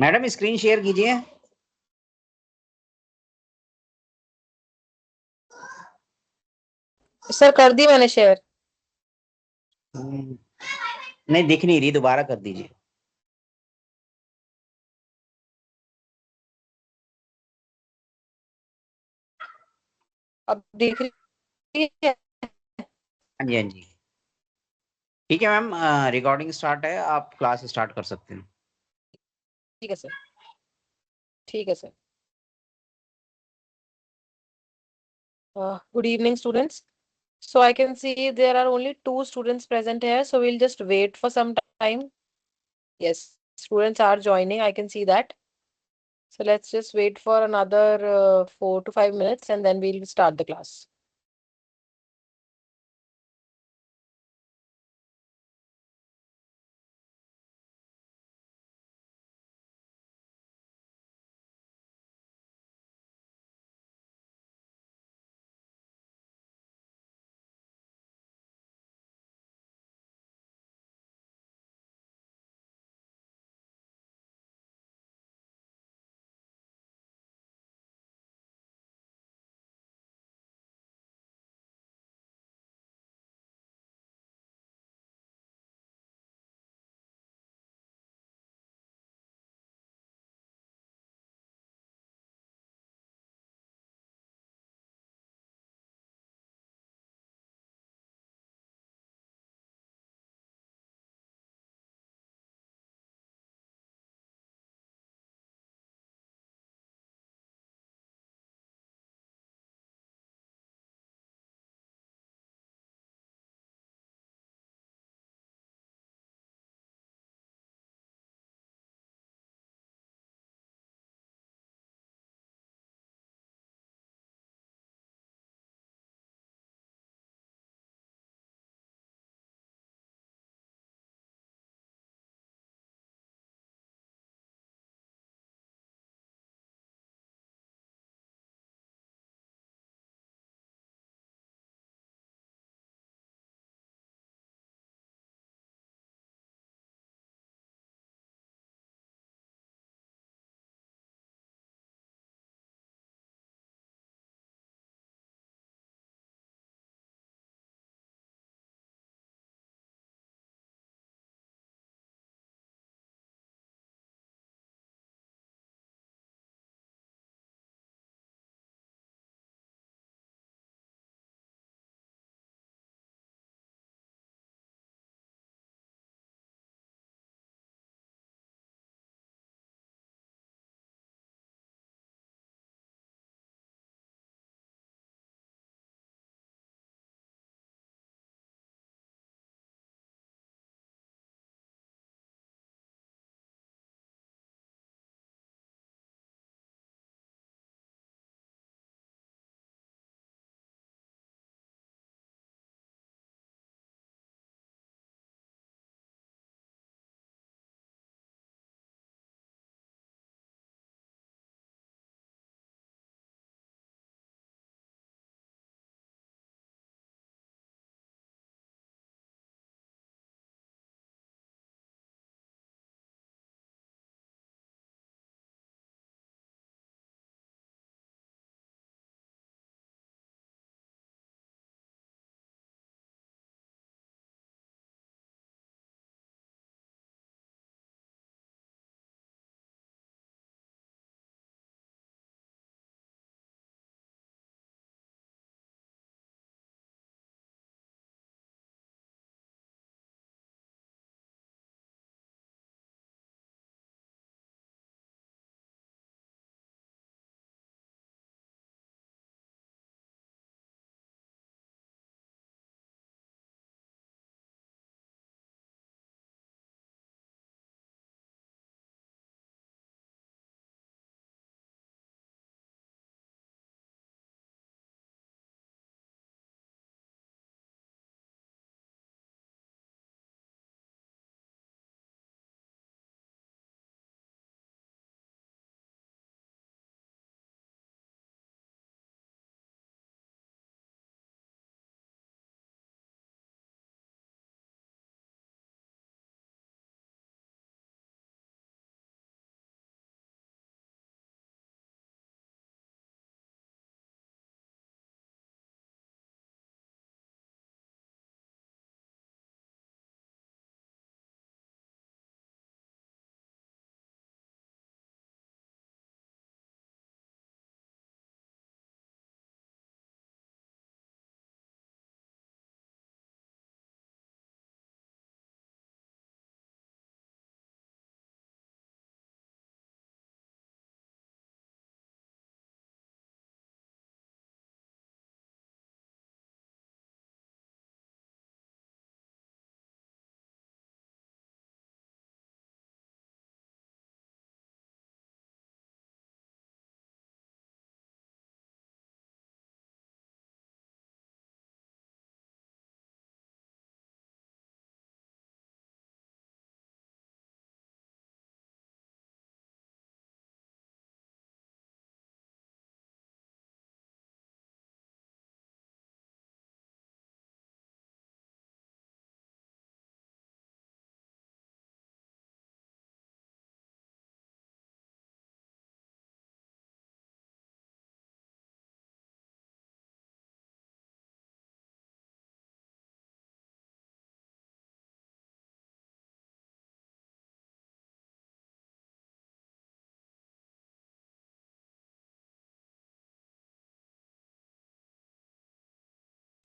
Madam screen share कीजिए। Sir कर दी मैंने शेयर। नहीं दिख नहीं रही, दोबारा कर दीजिए। अब दिख रही है? हाँ जी, हाँ जी। ठीक है मैम, रिकॉर्डिंग स्टार्ट है, आप क्लास स्टार्ट कर सकते हैं। ठीक है सर। ठीक है sir. Good evening, students. So I can see there are only two students present here, so we'll just wait for some time. Yes, students are joining. I can see that. So let's just wait for another 4 to 5 minutes and then we'll start the class.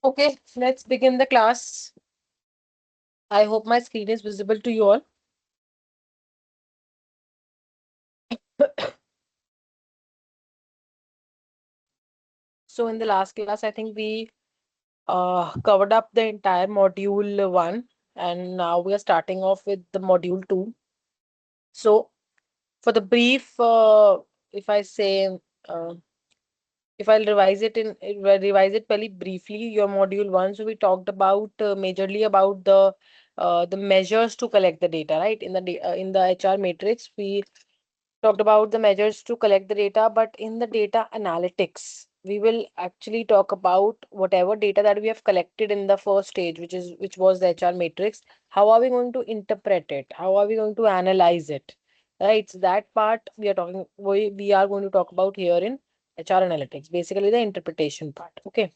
Okay, let's begin the class. I hope my screen is visible to you all. So in the last class, I think we covered up the entire module 1, and now we are starting off with the module 2. So for the brief, if I say, uh, if I'll revise it very briefly, your module 1. So we talked about majorly about the measures to collect the data, right? In the HR matrix, we talked about the measures to collect the data, but in the data analytics, we will actually talk about whatever data that we have collected in the first stage, which was the HR matrix. How are we going to interpret it? How are we going to analyze it? Right. So that part we are going to talk about here in HR analytics, basically the interpretation part. Okay.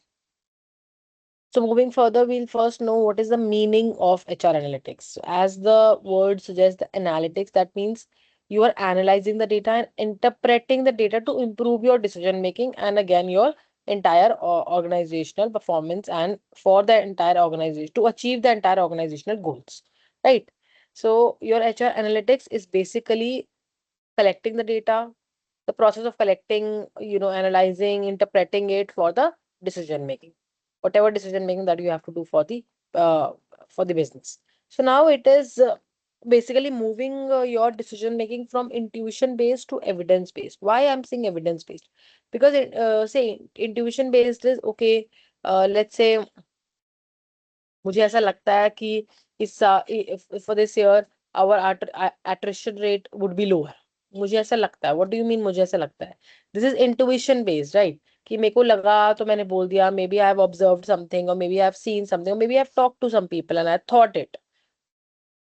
So moving further, we'll first know what is the meaning of HR analytics. So as the word suggests, the analytics, that means you are analyzing the data and interpreting the data to improve your decision making and again your entire organizational performance and for the entire organization to achieve the entire organizational goals. Right. So your HR analytics is basically collecting the data, the process of collecting, analyzing, interpreting it for the decision making, whatever decision making that you have to do uh, for the business. So now it is basically moving your decision making from intuition based to evidence based. Why I'm saying evidence based? Because say intuition based is okay. Let's say मुझे ऐसा लगता है कि for this year our attrition rate would be lower. मुझे ऐसा लगता है. What do you mean मुझे ऐसा लगता है? This is intuition based, right? कि मेरे को लगा तो मैंने बोल दिया. Maybe I have observed something, or maybe I have seen something, or maybe I have talked to some people and I thought it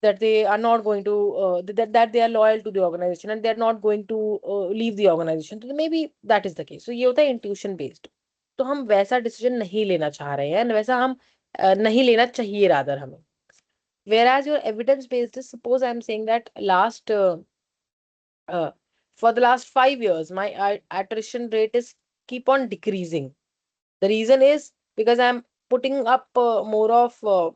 that they are not going to that they are loyal to the organization and they are not going to leave the organization. So maybe that is the case. So ये होता है intuition based. तो हम वैसा decision नहीं लेना चाह रहे हैं, वैसा हम नहीं लेना चाहिए रादर हमें. Whereas your evidence based is, suppose I'm saying that uh, for the last 5 years my attrition rate is keep on decreasing. The reason is because I'm putting up more of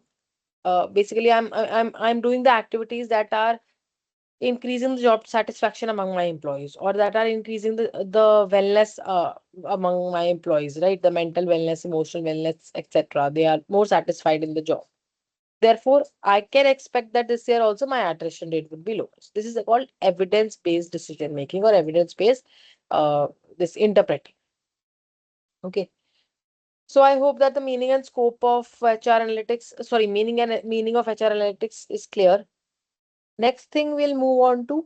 basically I'm doing the activities that are increasing the job satisfaction among my employees, or that are increasing the wellness among my employees, right? The mental wellness, emotional wellness, etc. They are more satisfied in the job. Therefore, I can expect that this year also my attrition rate would be lower. So this is called evidence based decision making or evidence based uh, this interpreting. Okay. So I hope that the meaning and scope of HR analytics, sorry, meaning of HR analytics is clear. Next thing we'll move on to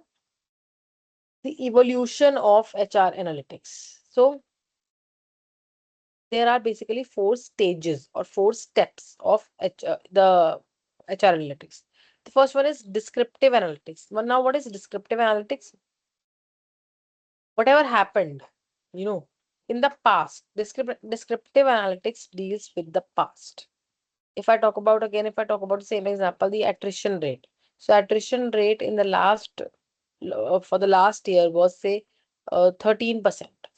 the evolution of HR analytics. So there are basically 4 stages or 4 steps of the HR analytics. The first one is descriptive analytics. Well, now what is descriptive analytics? Whatever happened, you know, in the past. Descriptive analytics deals with the past. If I talk about the same example, the attrition rate. So attrition rate in the last for the last year was say 13%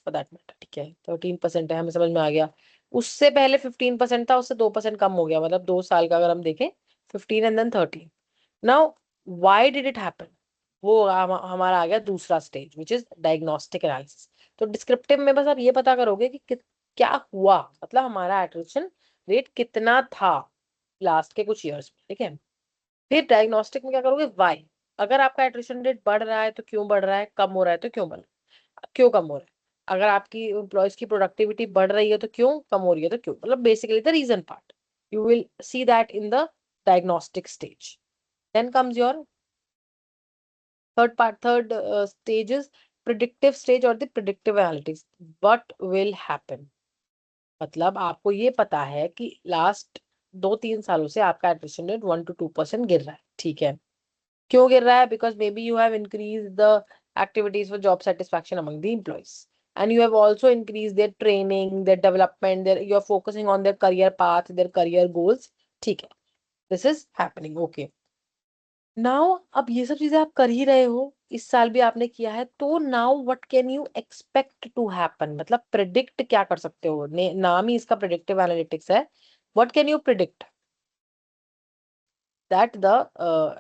for that matter. ठीक है, 13% है, हमें समझ में आ गया. उससे पहले 15% था, उससे 2% कम हो गया. मतलब 2 साल का अगर हम देखें, 15 and then 13. Now why did it happen? वो हमारा आ गया दूसरा stage, which is diagnostic analysis. तो डिस्क्रिप्टिव में बस आप ये पता करोगे कि क्या हुआ, मतलब हमारा एट्रिशन रेट कितना था लास्ट के कुछ इयर्स में. ठीक है. फिर डायग्नोस्टिक में क्या करोगे? वाई. अगर आपका एट्रिशन रेट बढ़ रहा है तो क्यों बढ़ रहा है, कम हो रहा है तो क्यों कम हो रहा है. अगर आपकी एम्प्लॉयज की प्रोडक्टिविटी बढ़ रही है तो क्यों, कम हो रही है तो क्यों. मतलब basically the reason part you will see that in the diagnostic stage. Then comes your third stage is predictive stage or the predictive analytics. What will happen? मतलब आपको ये पता है कि लास्ट 2-3 सालों से आपका एट्रिशन रेट 1 to 2% गिर रहा है. ठीक है. क्यों गिर रहा है? Because may be you have increase the activities for job satisfaction among the employees, and you have also increased their training, their development, you're focusing on their career path, their career goals. ठीक है. This is happening. Okay. Now अब ये सब चीजें आप कर ही रहे हो, इस साल भी आपने किया है, तो now what can you expect to happen. मतलब प्रिडिक्ट क्या कर सकते हो, नाम ही इसका प्रिडिक्टिव एनालिटिक्स है. what can you predict? That the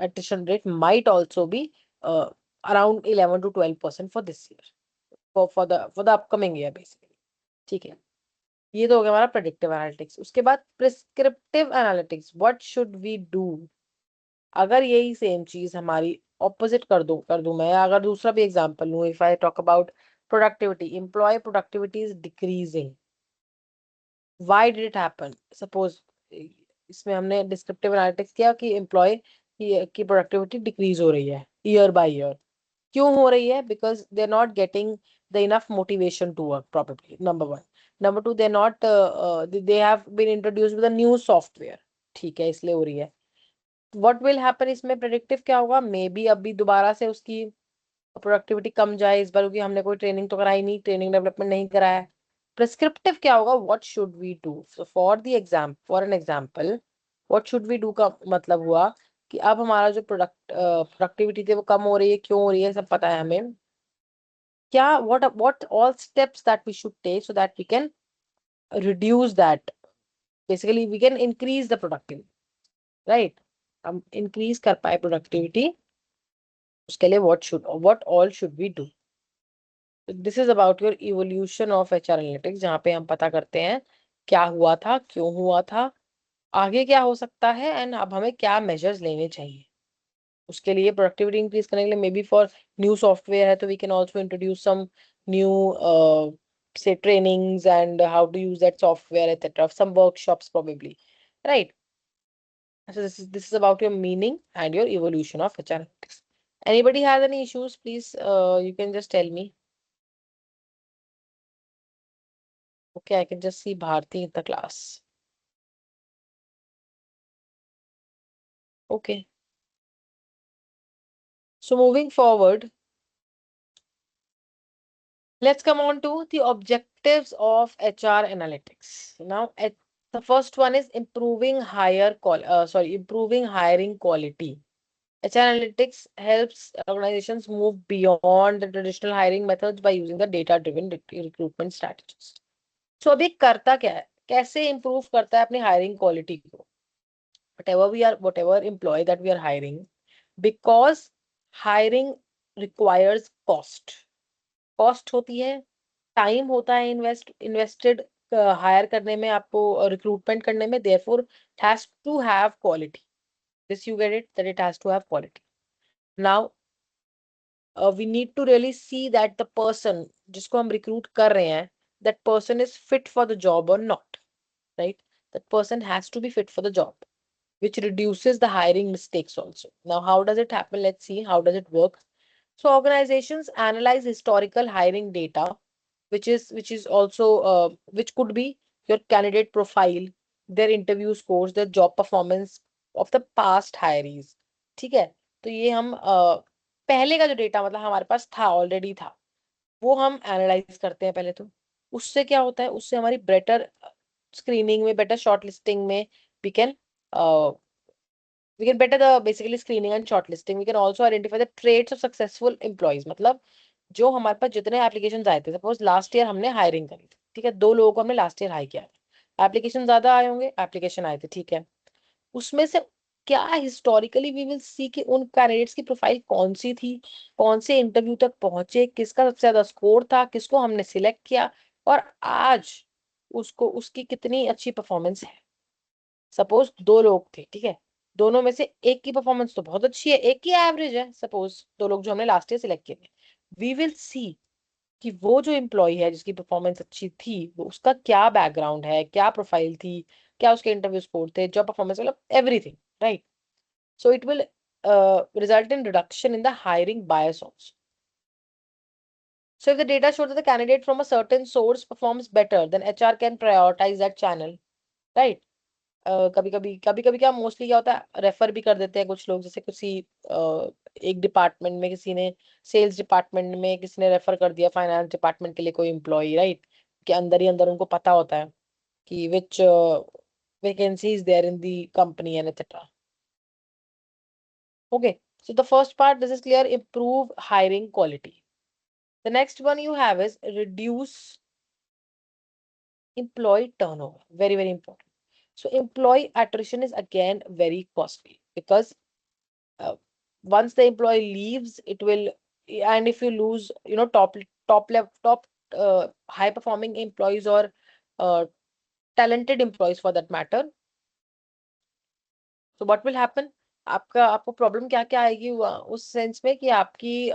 attrition rate might also be around 11 to 12% for this year, for the upcoming year basically. ठीक है, ये तो हो गया हमारा प्रेडिक्टिव एनालिटिक्स. उसके बाद prescriptive analytics, what should we do? अगर यही सेम चीज हमारी ऑपोजिट कर दूं मैं, अगर दूसरा भी एग्जांपल लूं, if I talk about productivity, employee productivity is decreasing, why did it happen? Suppose इसमें हमने डिस्क्रिप्टिव एनालिटिक्स किया कि एम्प्लॉय की प्रोडक्टिविटी डिक्रीज हो रही है ईयर बाय ईयर. क्यों हो रही है? Because they are not getting the enough motivation to work probably, number one. Number two, they not they have been introduced with a new software. ठीक है, इसलिए हो रही है. व्हाट विल हैपन इसमें प्रेडिक्टिव क्या होगा? मे बी अभी दोबारा से उसकी प्रोडक्टिविटी कम जाए इस बार, क्योंकि हमने कोई ट्रेनिंग तो कराई नहीं, ट्रेनिंग डेवलपमेंट नहीं कराया है. प्रिस्क्रिप्टिव क्या होगा? What should we do? So for an example, what should we do का मतलब हुआ कि अब हमारा जो प्रोडक्टिविटी थी वो कम हो रही है, क्यों हो रही है, सब पता है हमें. क्या what all steps that we should take so that we can reduce that, basically we can increase the productivity, right? हम increase कर पाए productivity, उसके लिए what all should we do? This is about your evolution of HR analytics, जहाँ पे हम पता करते हैं क्या हुआ था, क्यों हुआ था, आगे क्या हो सकता है, एंड अब हमें क्या मेजर्स लेने चाहिए. उसके लिए प्रोडक्टिविटी इंक्रीज करने के लिए maybe for new software है तो we can also introduce some new say trainings and how to use that software, etc., some workshops probably, right? So this is about your meaning and your evolution of HR analytics. Anybody has any issues, please you can just tell me. Okay, I can just see Bharti in the class. Okay. So moving forward, let's come on to the objectives of HR analytics. Now, the first one is improving improving hiring quality. HR analytics helps organizations move beyond the traditional hiring methods by using the data-driven recruitment strategies. So अभी करता क्या है? कैसे improve करता है अपनी hiring quality को? Whatever employee that we are hiring, because hiring requires cost होती है, टाइम होता है इन्वेस्टेड हायर करने में, आपको रिक्रूटमेंट करने में, therefore it has to have quality. This you get it, that it has to have quality. Now we need to really see that the person जिसको हम recruit कर रहे हैं, that person is fit for the job or not, right? That person has to be fit for the job, which reduces the hiring mistakes also. Now, how does it happen? Let's see, how does it work? So organizations analyze historical hiring data, which is also which could be your candidate profile, their interview scores, their job performance of the past hirees. ठीक है, तो ये हम पहले का जो data मतलब हमारे पास था, ऑलरेडी था, वो हम एनालाइज करते हैं पहले. तो उससे क्या होता है? उससे हमारी बेटर स्क्रीनिंग में, बेटर शॉर्टलिस्टिंग में we can uh, we can better the basically screening and shortlisting. We can also identify the traits of successful employees. मतलब जो हमारे पास जितने एप्लीकेशन आए थे, सपोज लास्ट ईयर हमने हायरिंग करी थी, ठीक है, 2 लोगों को हमने लास्ट ईयर हाई किया था, एप्लीकेशन ज्यादा आए होंगे, एप्लीकेशन आए थे, ठीक है, उसमें से क्या हिस्टोरिकली वी विल सी कि उन कैंडिडेट्स की प्रोफाइल कौन सी थी, कौन से इंटरव्यू तक पहुंचे, किसका सबसे ज्यादा स्कोर था, किसको हमने सिलेक्ट किया, और आज उसको उसकी कितनी अच्छी परफॉर्मेंस है. सपोज 2 लोग थे, ठीक है, दोनों में से एक की परफॉर्मेंस तो बहुत अच्छी है, एक की एवरेज है, सपोज 2 लोग जो हमने लास्ट ईयर सिलेक्ट किए थे, वी विल सी कि वो जो एम्प्लॉय है जिसकी परफॉर्मेंस अच्छी थी, वो उसका क्या बैकग्राउंड है, क्या प्रोफाइल थी, क्या उसके इंटरव्यू स्कोर थे, जॉब परफॉर्मेंस, मतलब everything, right? So it will result in reduction in the hiring bias also. So if the data shows that the candidate from a certain source performs better, then HR can prioritize that channel, right? कभी कभी क्या mostly क्या होता है, refer भी कर देते हैं कुछ लोग, जैसे किसी एक डिपार्टमेंट में किसी ने, सेल्स डिपार्टमेंट में किसी ने रेफर कर दिया फाइनेंस डिपार्टमेंट के लिए कोई एम्प्लॉय, राइट? के अंदर ही अंदर उनको पता होता है कि which vacancy is there in the company and etcetera. Okay, so the first part, this is clear, improve hiring quality. The next one you have is reduce employee turnover. Very, very important. So employee attrition is again very costly because once the employee leaves, it will, and if you lose, top high performing employees or uh, talented employees for that matter, so what will happen? आपको problem क्या क्या आएगी उस sense में कि आपकी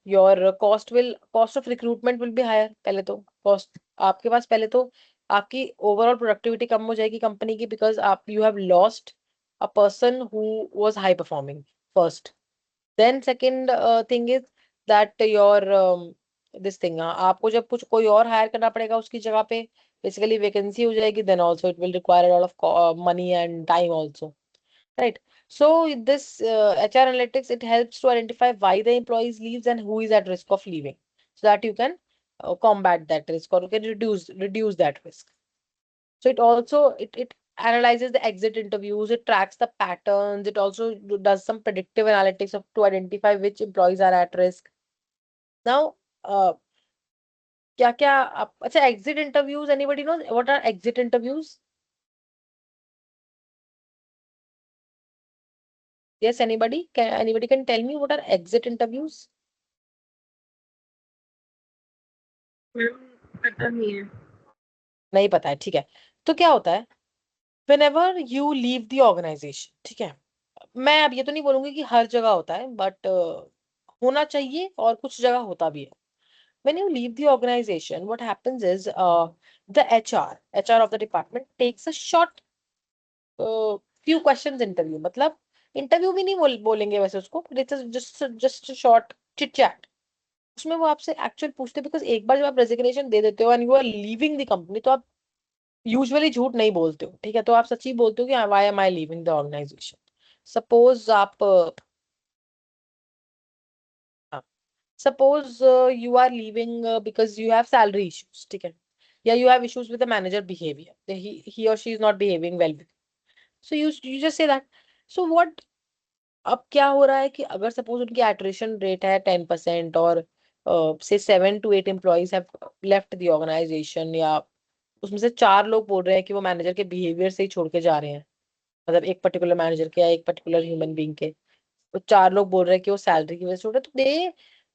your cost of recruitment will be higher. पहले तो कॉस्ट आपके पास, पहले तो आपकी ओवरऑल प्रोडक्टिविटी कम हो जाएगी कंपनी की, बिकॉज आप you have lost a person who was high performing first. Then second thing is that your this thing, आपको जब कुछ कोई और हायर करना पड़ेगा उसकी जगह पे, बेसिकली वैकेंसी हो जाएगी, then also it will require lot of money and time also, right? So this HR analytics, it helps to identify why the employees leaves and who is at risk of leaving, so that you can combat that risk, or you can reduce that risk. So it also it analyzes the exit interviews, it tracks the patterns, it also does some predictive analytics to identify which employees are at risk. Now uh, क्या क्या आप, अच्छा, exit interviews, anybody knows what are exit interviews? Yes, anybody can tell me what are exit interviews? Ma'am पता नहीं है। नहीं पता है, ठीक है। तो क्या होता है, whenever you leave the organization, ठीक है, मैं अब ये तो नहीं बोलूंगी कि हर जगह होता है, बट होना चाहिए और कुछ जगह होता भी है। When you leave the organization, what happens is the HR of the department takes a short few questions interview, मतलब इंटरव्यू भी नहीं बोलेंगे वैसे उसको, जस्ट शॉर्ट चिट चैट। उसमें वो आपसे एक्चुअल पूछते, बिकॉज एक बार जब आप रेजिग्नेशन दे देते हो and you are leaving the company, तो आप यूजुअली झूठ नहीं बोलते हो, ठीक है, तो आप सच्ची बोलते हो कि why am I leaving the organization. Suppose आप suppose you are leaving because you have salary issues, ठीक है, या you have issues with the manager behaviour, he और she is not behaving well, so you just say that. So what, अब क्या हो रहा है कि अगर सपोज उनकी एट्रिशन रेट है 10%, और से 7 to 8 employees have left the organization, या उसमें से 4 लोग बोल रहे हैं कि वो मैनेजर के बिहेवियर से ही छोड़ के जा रहे हैं, मतलब एक पर्टिकुलर मैनेजर के या एक पर्टिकुलर ह्यूमन बीइंग के, तो 4 लोग बोल रहे हैं कि वो सैलरी की वजह से छोड़ रहे हैं, तो दे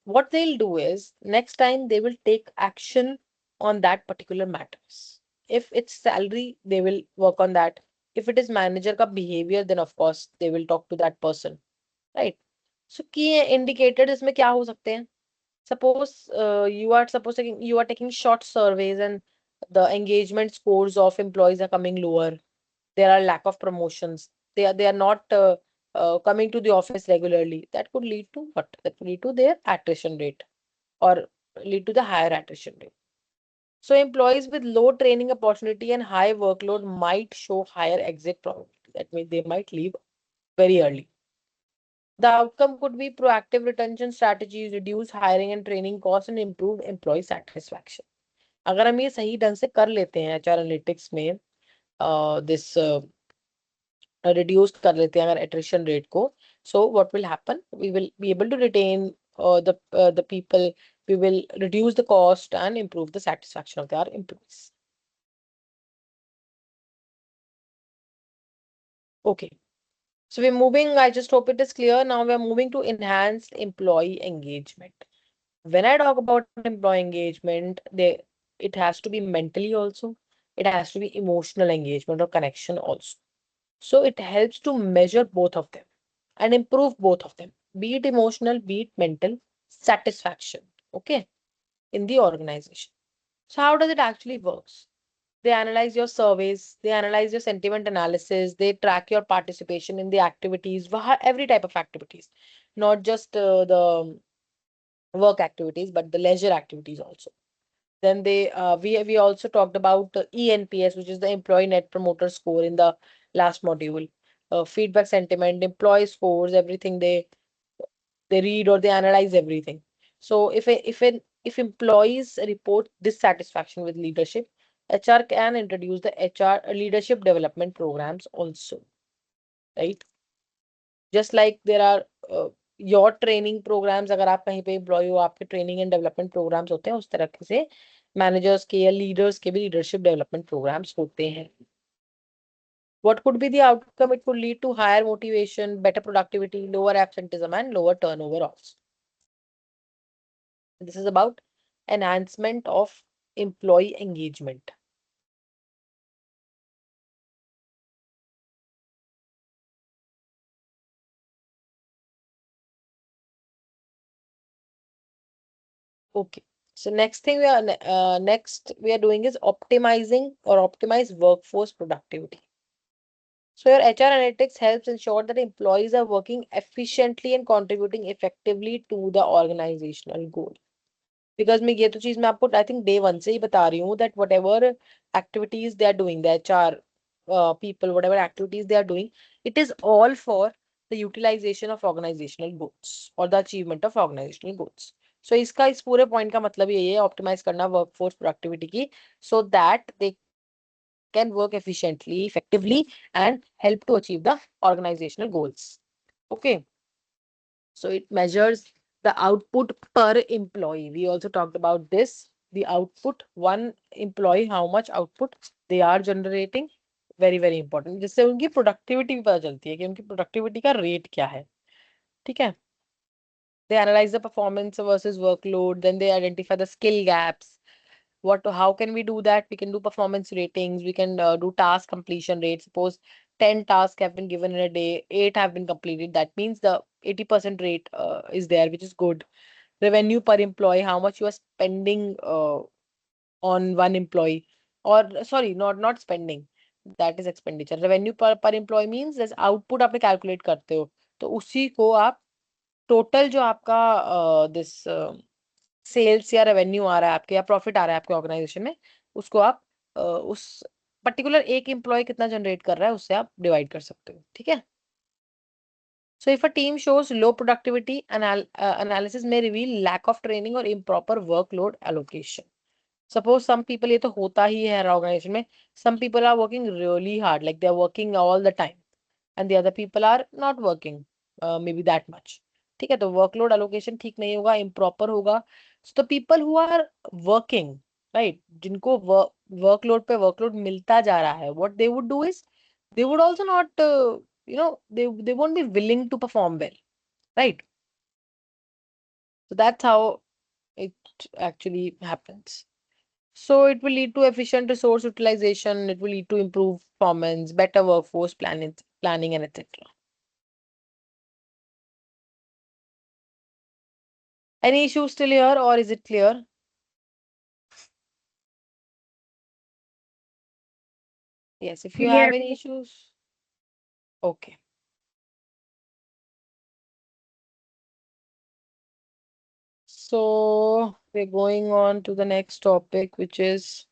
what they'll do is next time they will take action on that particular matters. If it's salary, they will work on that. If it is manager का behavior, then of course they will talk to that person, right? So key indicators इसमें क्या हो सकते हैं? Suppose you are taking short surveys and the engagement scores of employees are coming lower. There are lack of promotions. They are not coming to the office regularly. That could lead to what? That could lead to their attrition rate, or lead to the higher attrition rate. So employees with low training opportunity and high workload might show higher exit probability. That means they might leave very early. The outcome could be proactive retention strategies, reduce hiring and training costs, and improve employee satisfaction. अगर हम ये सही ढंग से कर लेते हैं HR analytics में, दिस रिड्यूस कर लेते हैं अगर एट्रिशन रेट को, so what will happen, we will be able to retain the people, we will reduce the cost and improve the satisfaction of their employees. Okay, so we're moving, I just hope it is clear. Now we're moving to enhanced employee engagement. When I talk about employee engagement, it has to be mentally also, it has to be emotional engagement or connection also. So it helps to measure both of them and improve both of them, be it emotional, be it mental satisfaction, okay, in the organization. So how does it actually works? They analyze your surveys, they analyze your sentiment analysis, they track your participation in the activities, every type of activities, not just the work activities, but the leisure activities also. Then we also talked about ENPS, which is the Employee Net Promoter Score in the last module. Feedback, sentiment, employee scores, everything they read or they analyze everything. So if employees report dissatisfaction with leadership, HR can introduce the HR leadership development programs also, right? Just like there are your training programs, अगर आप कहीं पे employ हो, आपके training and development programmes होते हैं, उस तरह से मैनेजर्स के या लीडर्स के भी लीडरशिप डेवलपमेंट प्रोग्राम्स होते हैं. What could be the outcome? It could lead to higher motivation, better productivity, lower absenteeism, and lower turnover also. This is about enhancement of employee engagement. Okay. So next thing we are doing is optimizing or optimize workforce productivity. So your HR analytics helps ensure that employees are working efficiently and contributing effectively to the organizational goal. Because मैं ये तो चीज मैं आपको I think day one से ही बता रही हूँ that whatever activities they are doing, the HR people, whatever activities they are doing, it is all for the utilization of organizational goals or the achievement of organizational goals. So इसका इस पूरे point का मतलब यही है optimize करना workforce productivity की so that they can work efficiently, effectively and help to achieve the organizational goals. Okay. So it measures the output per employee. We also talked about this. The output, one employee, how much output they are generating. Very, very important. जिससे उनकी productivity भी पता चलती है कि उनकी productivity का rate क्या है. ठीक है? They analyze the performance versus workload. Then they identify the skill gaps. How can we do that? We can do performance ratings. We can do task completion rate. Suppose 10 tasks have been given in a day, 8 have been completed. That means the 80% rate is there, which is good. Revenue per employee, how much you are spending on one employee, or sorry, not spending, that is expenditure. Revenue per employee means जैसे output आपने calculate करते हो तो उसी को आप total जो आपका this सेल्स या रेवेन्यू आ रहा है आपके या प्रॉफिट आ रहा है आपके ऑर्गेनाइजेशन में, उसको आप उस पर्टिकुलर एक एम्प्लॉय कितना जनरेट कर रहा है उससे आप डिवाइड कर सकते हो. ठीक है? So if a team shows low productivity, analysis may reveal lack of training or improper workload allocation. Suppose some people, ये तो होता ही है ऑर्गेनाइजेशन में, some people are working really hard, like they are working all the time, and the other people are not working maybe that much. ठीक है? तो workload allocation ठीक नहीं होगा, improper होगा. So the people who are working, right, जिनको workload पे workload मिलता जा रहा है, what they would do is they would also not they won't be willing to perform well, right? So that's how it actually happens. So it will lead to efficient resource utilization, it will lead to improved performance, better workforce planning and etc. Any issues still here or is it clear? Yes, if you Yeah. have any issues. Okay. So we're going on to the next topic, which is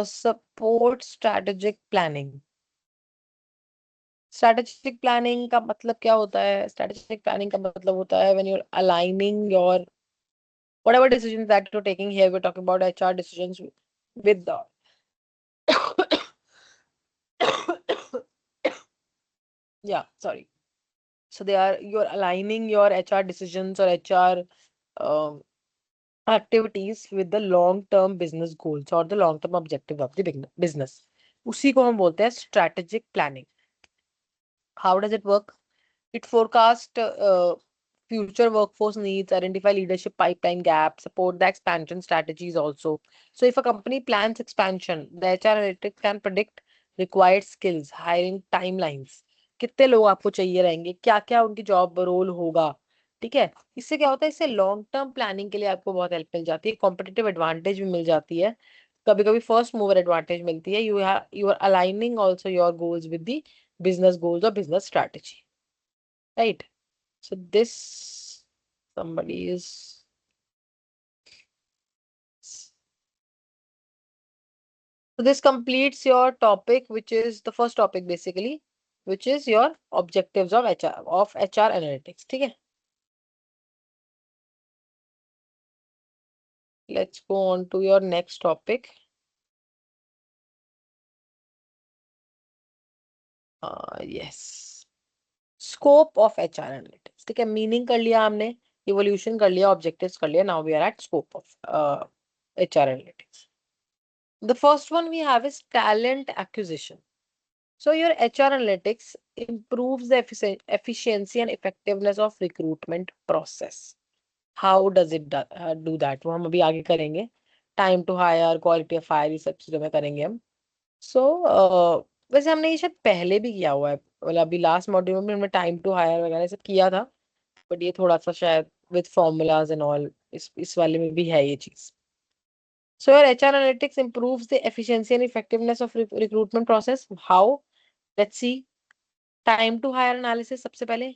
support strategic planning. Strategic planning का मतलब क्या होता है? Strategic planning का मतलब होता है when you're aligning your whatever decisions that you're taking. Here we're talking about HR decisions with the yeah, sorry. So you're aligning your HR decisions or HR um, activities with the long-term business goals or the long-term objective of the business. उसी को हम बोलते हैं strategic planning. How does it work? It forecasts future workforce needs, identify leadership pipeline gaps, support the expansion strategies also. So if a company plans expansion, the HR analytics can predict required skills, hiring timelines, कितने लोग आपको चाहिए रहेंगे, क्या क्या उनकी job role होगा. ठीक है? इससे क्या होता है? इससे लॉन्ग टर्म प्लानिंग के लिए आपको बहुत हेल्प मिल जाती है, कॉम्पिटिटिव एडवांटेज भी मिल जाती है, कभी कभी फर्स्ट मूवर एडवांटेज मिलती है. You are aligning also your goals with the business goals or business strategy, right? So this somebody is so this completes your topic, which is the first topic basically, which is your objectives of HR analytics. ठीक है? Let's go on to your next topic. Yes, scope of HR analytics. ठीक है? Meaning कर लिया हमने, evolution कर लिया, objectives कर लिया. Now we are at scope of HR analytics. The first one we have is talent acquisition. So your HR analytics improves the efficiency and effectiveness of recruitment process. How does it do that? वो हम अभी आगे करेंगे. Time to hire, quality of hire, ये सब चीजों में करेंगे हम. So वैसे हमने ये शायद पहले भी किया हुआ है. मतलब अभी लास्ट मॉड्यूल में हमने टाइम टू हायर वगैरह सब किया था. बट ये थोड़ा सा शायद विद फॉर्मूलाज एंड ऑल इस वाले में भी है ये चीज. So your HR analytics improves the efficiency and effectiveness of recruitment process. How? Let's see. Time to hire analysis सबसे पहले.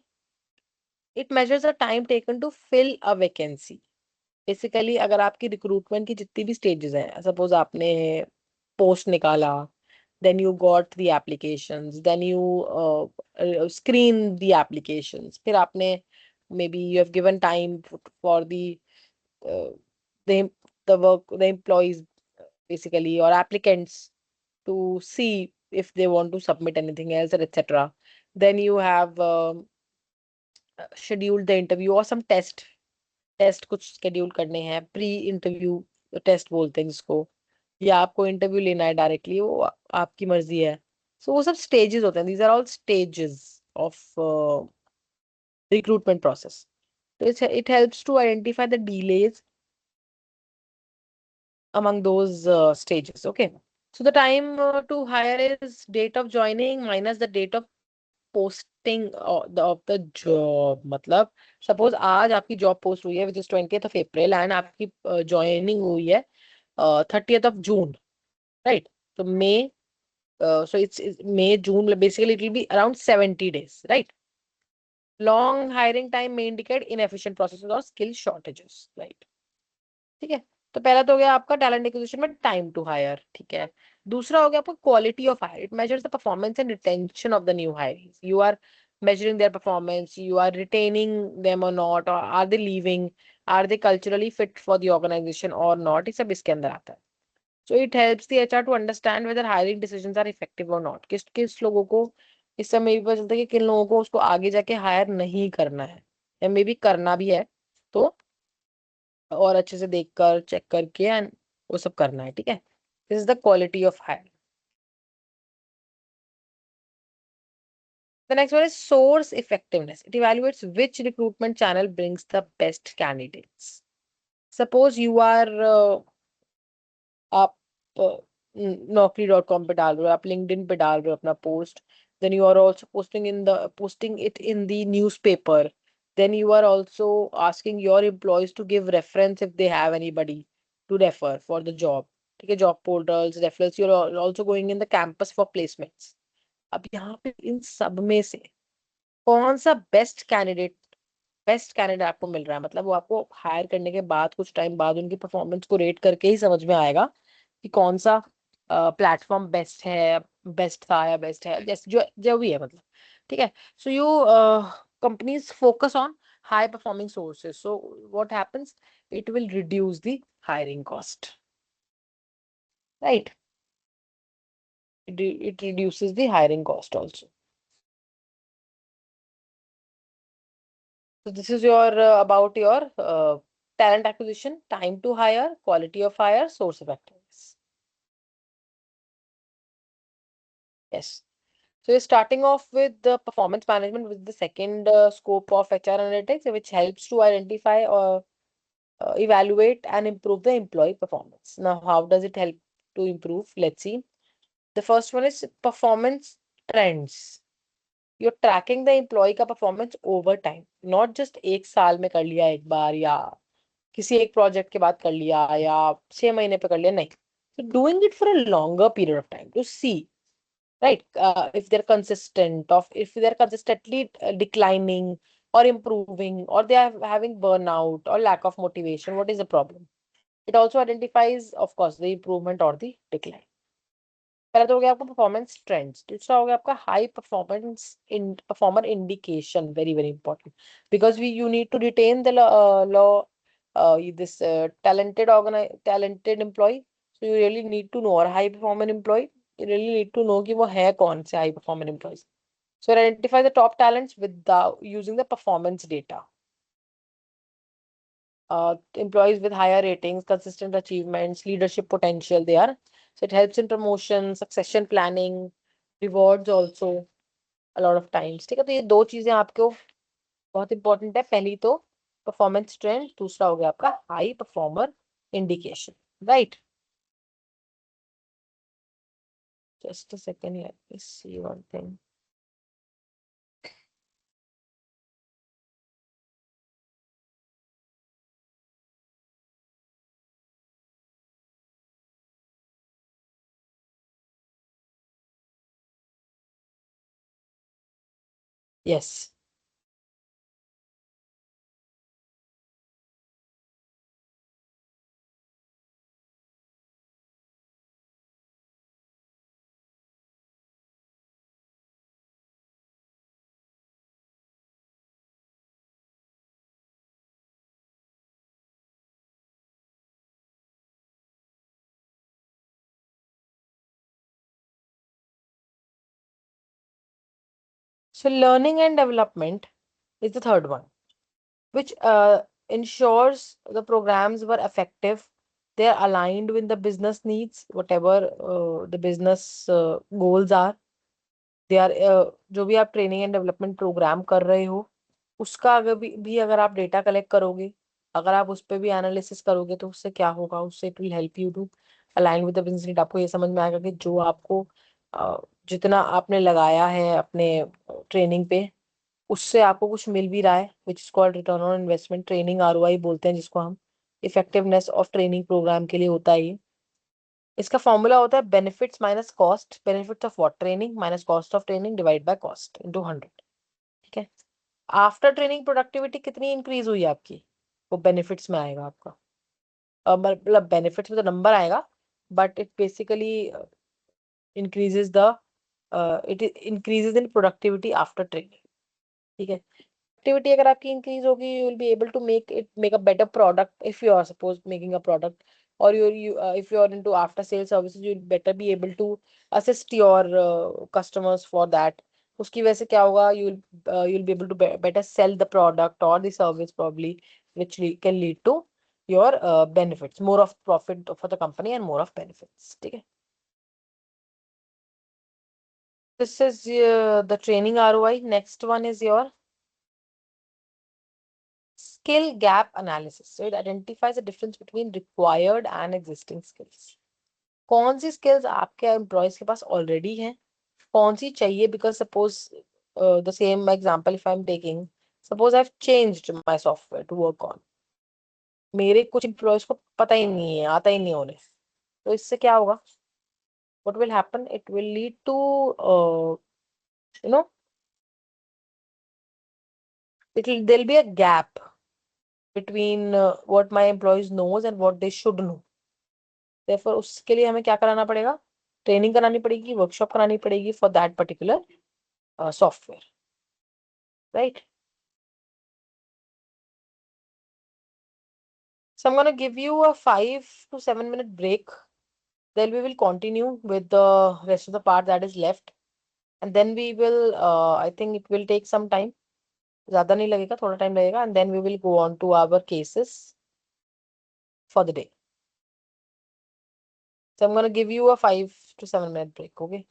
It measures the time taken to fill a vacancy. Basically अगर आपकी recruitment की जितनी भी stages हैं, suppose आपने post निकाला, then you got the applications, then you screen the applications, फिर आपने maybe you have given time for uh, the the employees basically or applicants to see if they want to submit anything else or etc. Then you have scheduled the interview or some test कुछ schedule करने हैं, pre interview test बोलते हैं जिसको, या आपको interview लेना है डायरेक्टली, वो आपकी मर्जी है. सो वो सब स्टेजेस होते हैं. These are all stages of recruitment process. It helps to identify the delays among those stages. Okay. So the time to hire is date of joining minus the date of posting of the job. मतलब suppose आज आपकी job post हुई है which is 20th of April and आपकी joining हुई है 30th of June, right? So May, so it's May, June, basically it will be around 70 days, right? Long hiring time may indicate inefficient processes or skill shortages, right? ठीक है. तो पहला तो हो गया आपका टैलेंट एक्विजिशन में टाइम टू हायर. ठीक है. दूसरा हो गया आपका quality of hire. It measures the performance and retention of the new hires. You are measuring their performance, you are retaining them or not, or are they leaving, are they culturally fit for the organization or not, ये सब इसके अंदर आता है. So it helps the HR to understand whether hiring decisions are effective or not. किस किस लोगों को इस समय भी पता चलता है कि किन लोगों को उसको आगे जाके हायर नहीं करना है या मे बी करना भी है, तो और अच्छे से देखकर चेक करके एंड वो सब करना है. ठीक है. This is the quality of hire. The next one is source effectiveness. It evaluates which recruitment channel brings the best candidates. Suppose you are आप naukri.com पे डाल रहे हो, आप LinkedIn पे डाल रहे हो अपना post, then you are also posting it in the newspaper, then you are also asking your employees to give reference if they have anybody to refer for the job. ठीक है. job portals, referrals, you are also going in the campus for placements. अब यहाँ पे इन सब में से कौन सा बेस्ट कैंडिडेट आपको मिल रहा है, मतलब वो आपको हायर करने के बाद कुछ टाइम बाद उनकी परफॉर्मेंस को रेट करके ही समझ में आएगा कि कौन सा प्लेटफॉर्म बेस्ट था या बेस्ट है, जैसे जो जो भी है मतलब. ठीक है. So you companies focus on high performing sources. So what happens, it will reduce the hiring cost, right? It reduces the hiring cost also. So this is your about your talent acquisition, time to hire, quality of hire, source effectiveness. Yes. So you're starting off with the performance management, with the second scope of HR analytics, which helps to identify or evaluate and improve the employee performance. Now, how does it help to improve? Let's see. The first one is performance trends. You're tracking the employee का performance over time, not just एक साल में कर लिया एक बार या किसी एक प्रोजेक्ट के बाद कर लिया या 6 महीने पे कर लिया, नहीं. So doing it for a longer period of time to see, right? If they're consistent, if they're consistently declining or improving, or they are having burnout or lack of motivation, what is the problem? It also identifies, of course, the improvement or the decline. पहला तो हो गया आपका performance trends. दूसरा हो गया आपका high performance in performer indication. Very very important, because you need to retain the law this talented employee. So you really need to know, or high performing employee, you really need to know कि वो है कौन से high performing employees. So identify the top talents without using the performance data. Employees with higher ratings, consistent achievements, leadership potential, they are. So it helps in promotion, succession planning, rewards also a lot of times. ठीक है, तो ये दो चीजें आपको बहुत important है। पहली तो परफॉर्मेंस ट्रेंड, दूसरा हो गया आपका high performer indication, right? Just a second, let me see one thing. Yes, so learning and development is the third one, which ensures the programs were effective, they are aligned with the business needs, whatever the business goals are. They are जो भी आप training and development programme कर रहे हो उसका अगर भी अगर आप डेटा कलेक्ट करोगे, अगर आप उस पर भी एनालिसिस करोगे, तो उससे क्या होगा, उससे it will help you to align with the business need. आपको ये समझ में आएगा कि जो आपको जितना आपने लगाया है अपने ट्रेनिंग पे, उससे आपको कुछ मिल भी रहा है, which is called return on investment, training ROI बोलते हैं जिसको हम। इफेक्टिवनेस ऑफ ट्रेनिंग प्रोग्राम के लिए होता है ये। इसका फॉर्मूला होता है benefits minus cost, benefits of what, training minus cost of training divide by cost into 100। ठीक है, आफ्टर ट्रेनिंग प्रोडक्टिविटी कितनी इंक्रीज हुई आपकी, वो बेनिफिट्स में आएगा आपका। मतलब बेनिफिट्स में तो नंबर आएगा, but it basically increases the it increases in productivity after training. ठीक है, productivity अगर आपकी increase होगी, you will be able to make a better product if you are suppose making a product, or if you are into after sales services, you'll better be able to assist your customers for that। उसकी वजह से क्या होगा, you'll be able to better sell the product or the service probably, which can lead to your benefits, more of profit for the company and more of benefits। ठीक है, this is the training ROI। next one is your skill gap analysis, so it identifies the difference between required and existing skills। कौन सी skills आपके employees के पास already हैं, कौन सी चाहिए, because suppose the same example if I'm taking, suppose I've changed my software to work on, मेरे कुछ employees को पता ही नहीं है, आता ही नहीं है उन्हें, तो इससे क्या होगा, what will happen, it will lead to you know there'll be a gap between what my employees knows and what they should know। therefore उसके लिए हमें क्या कराना पड़ेगा, ट्रेनिंग करानी पड़ेगी, वर्कशॉप करानी पड़ेगी for that particular software, right? So I'm going to give you a 5 to 7 minute break, then we will continue with the rest of the part that is left, and then we will I think it will take some time, ज़्यादा नहीं लगेगा, थोड़ा time लगेगा, and then we will go on to our cases for the day। So I'm going to give you a 5 to 7 minute break, okay?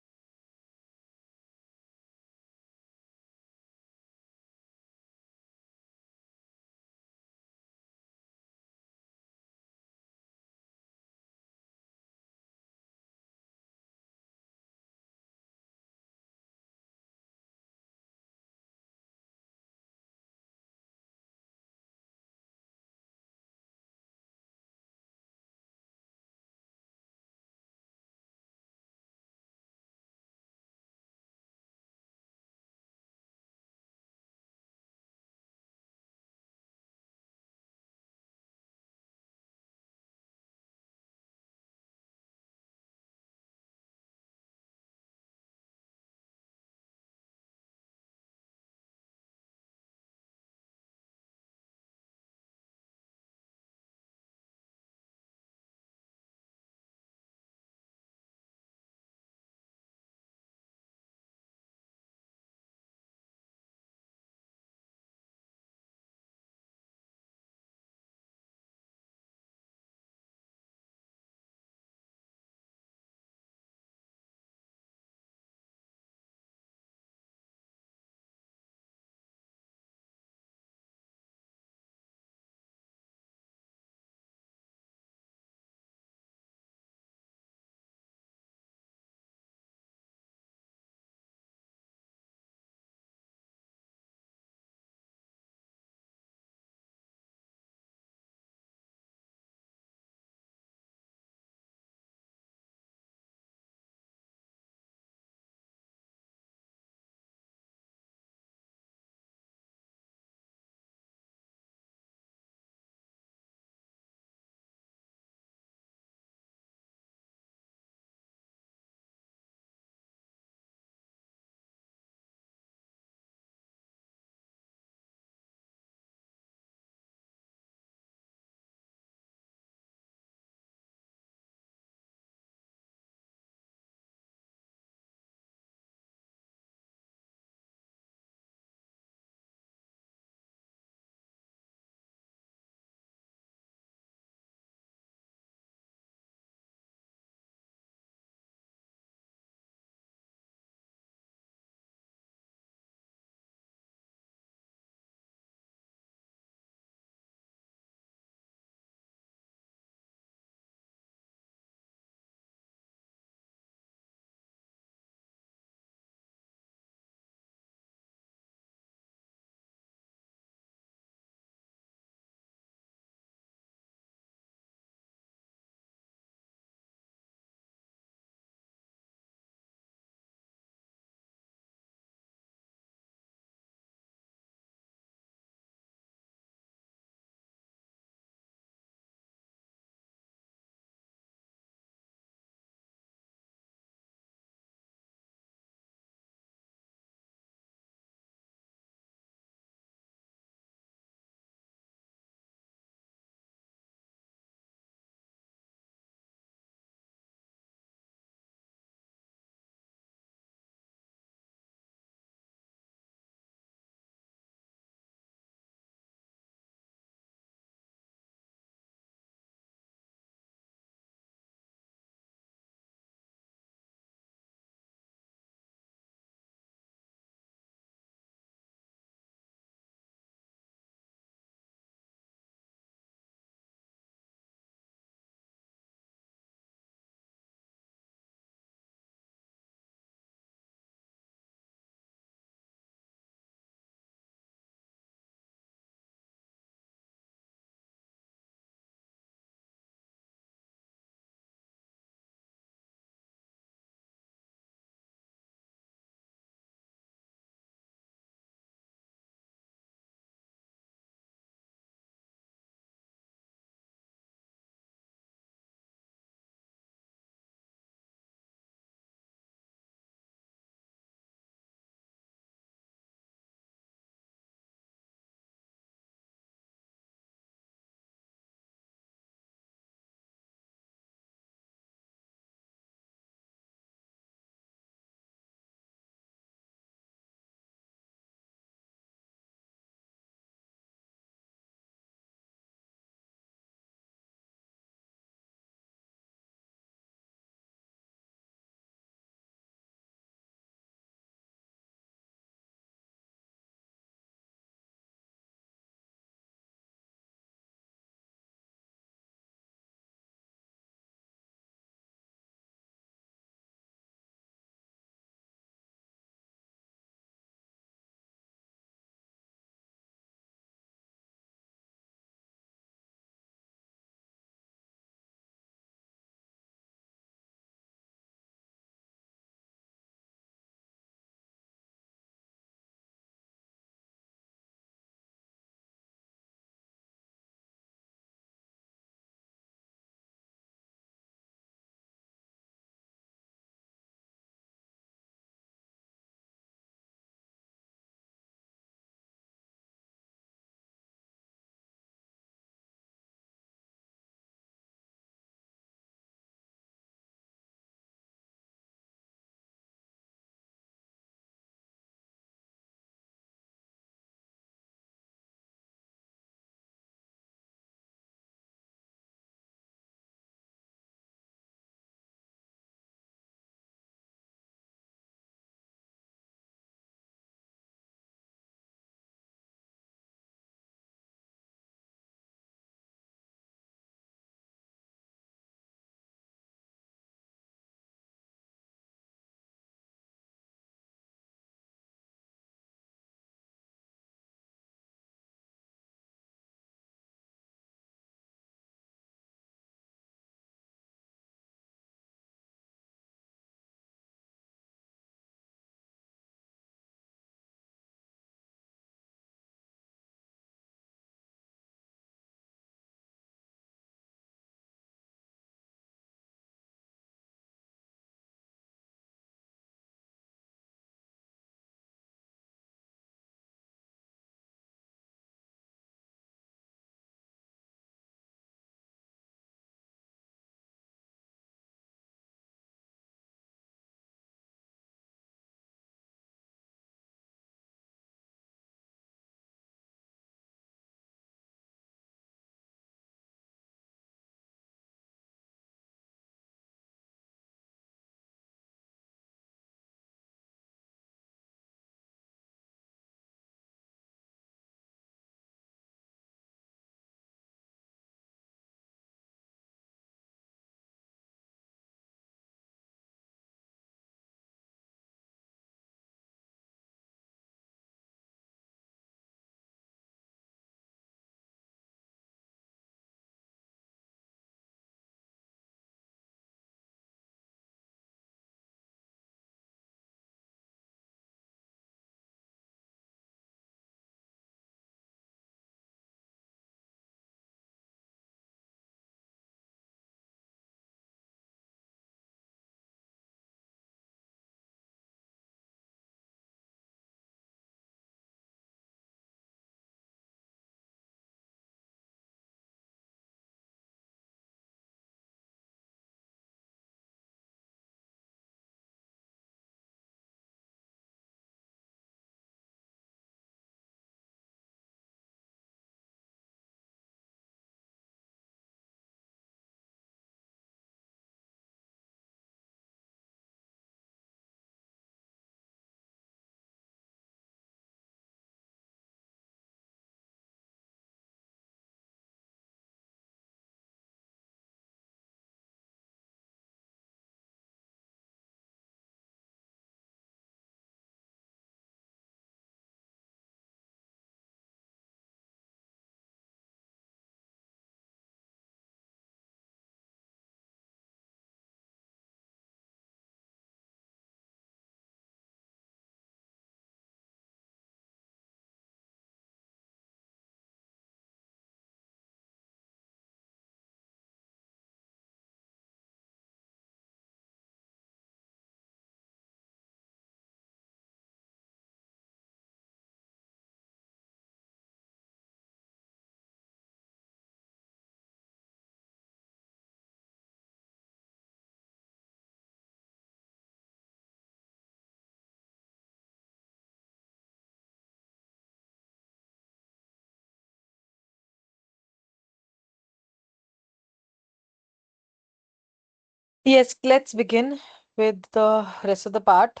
Yes, let's begin with the rest of the part.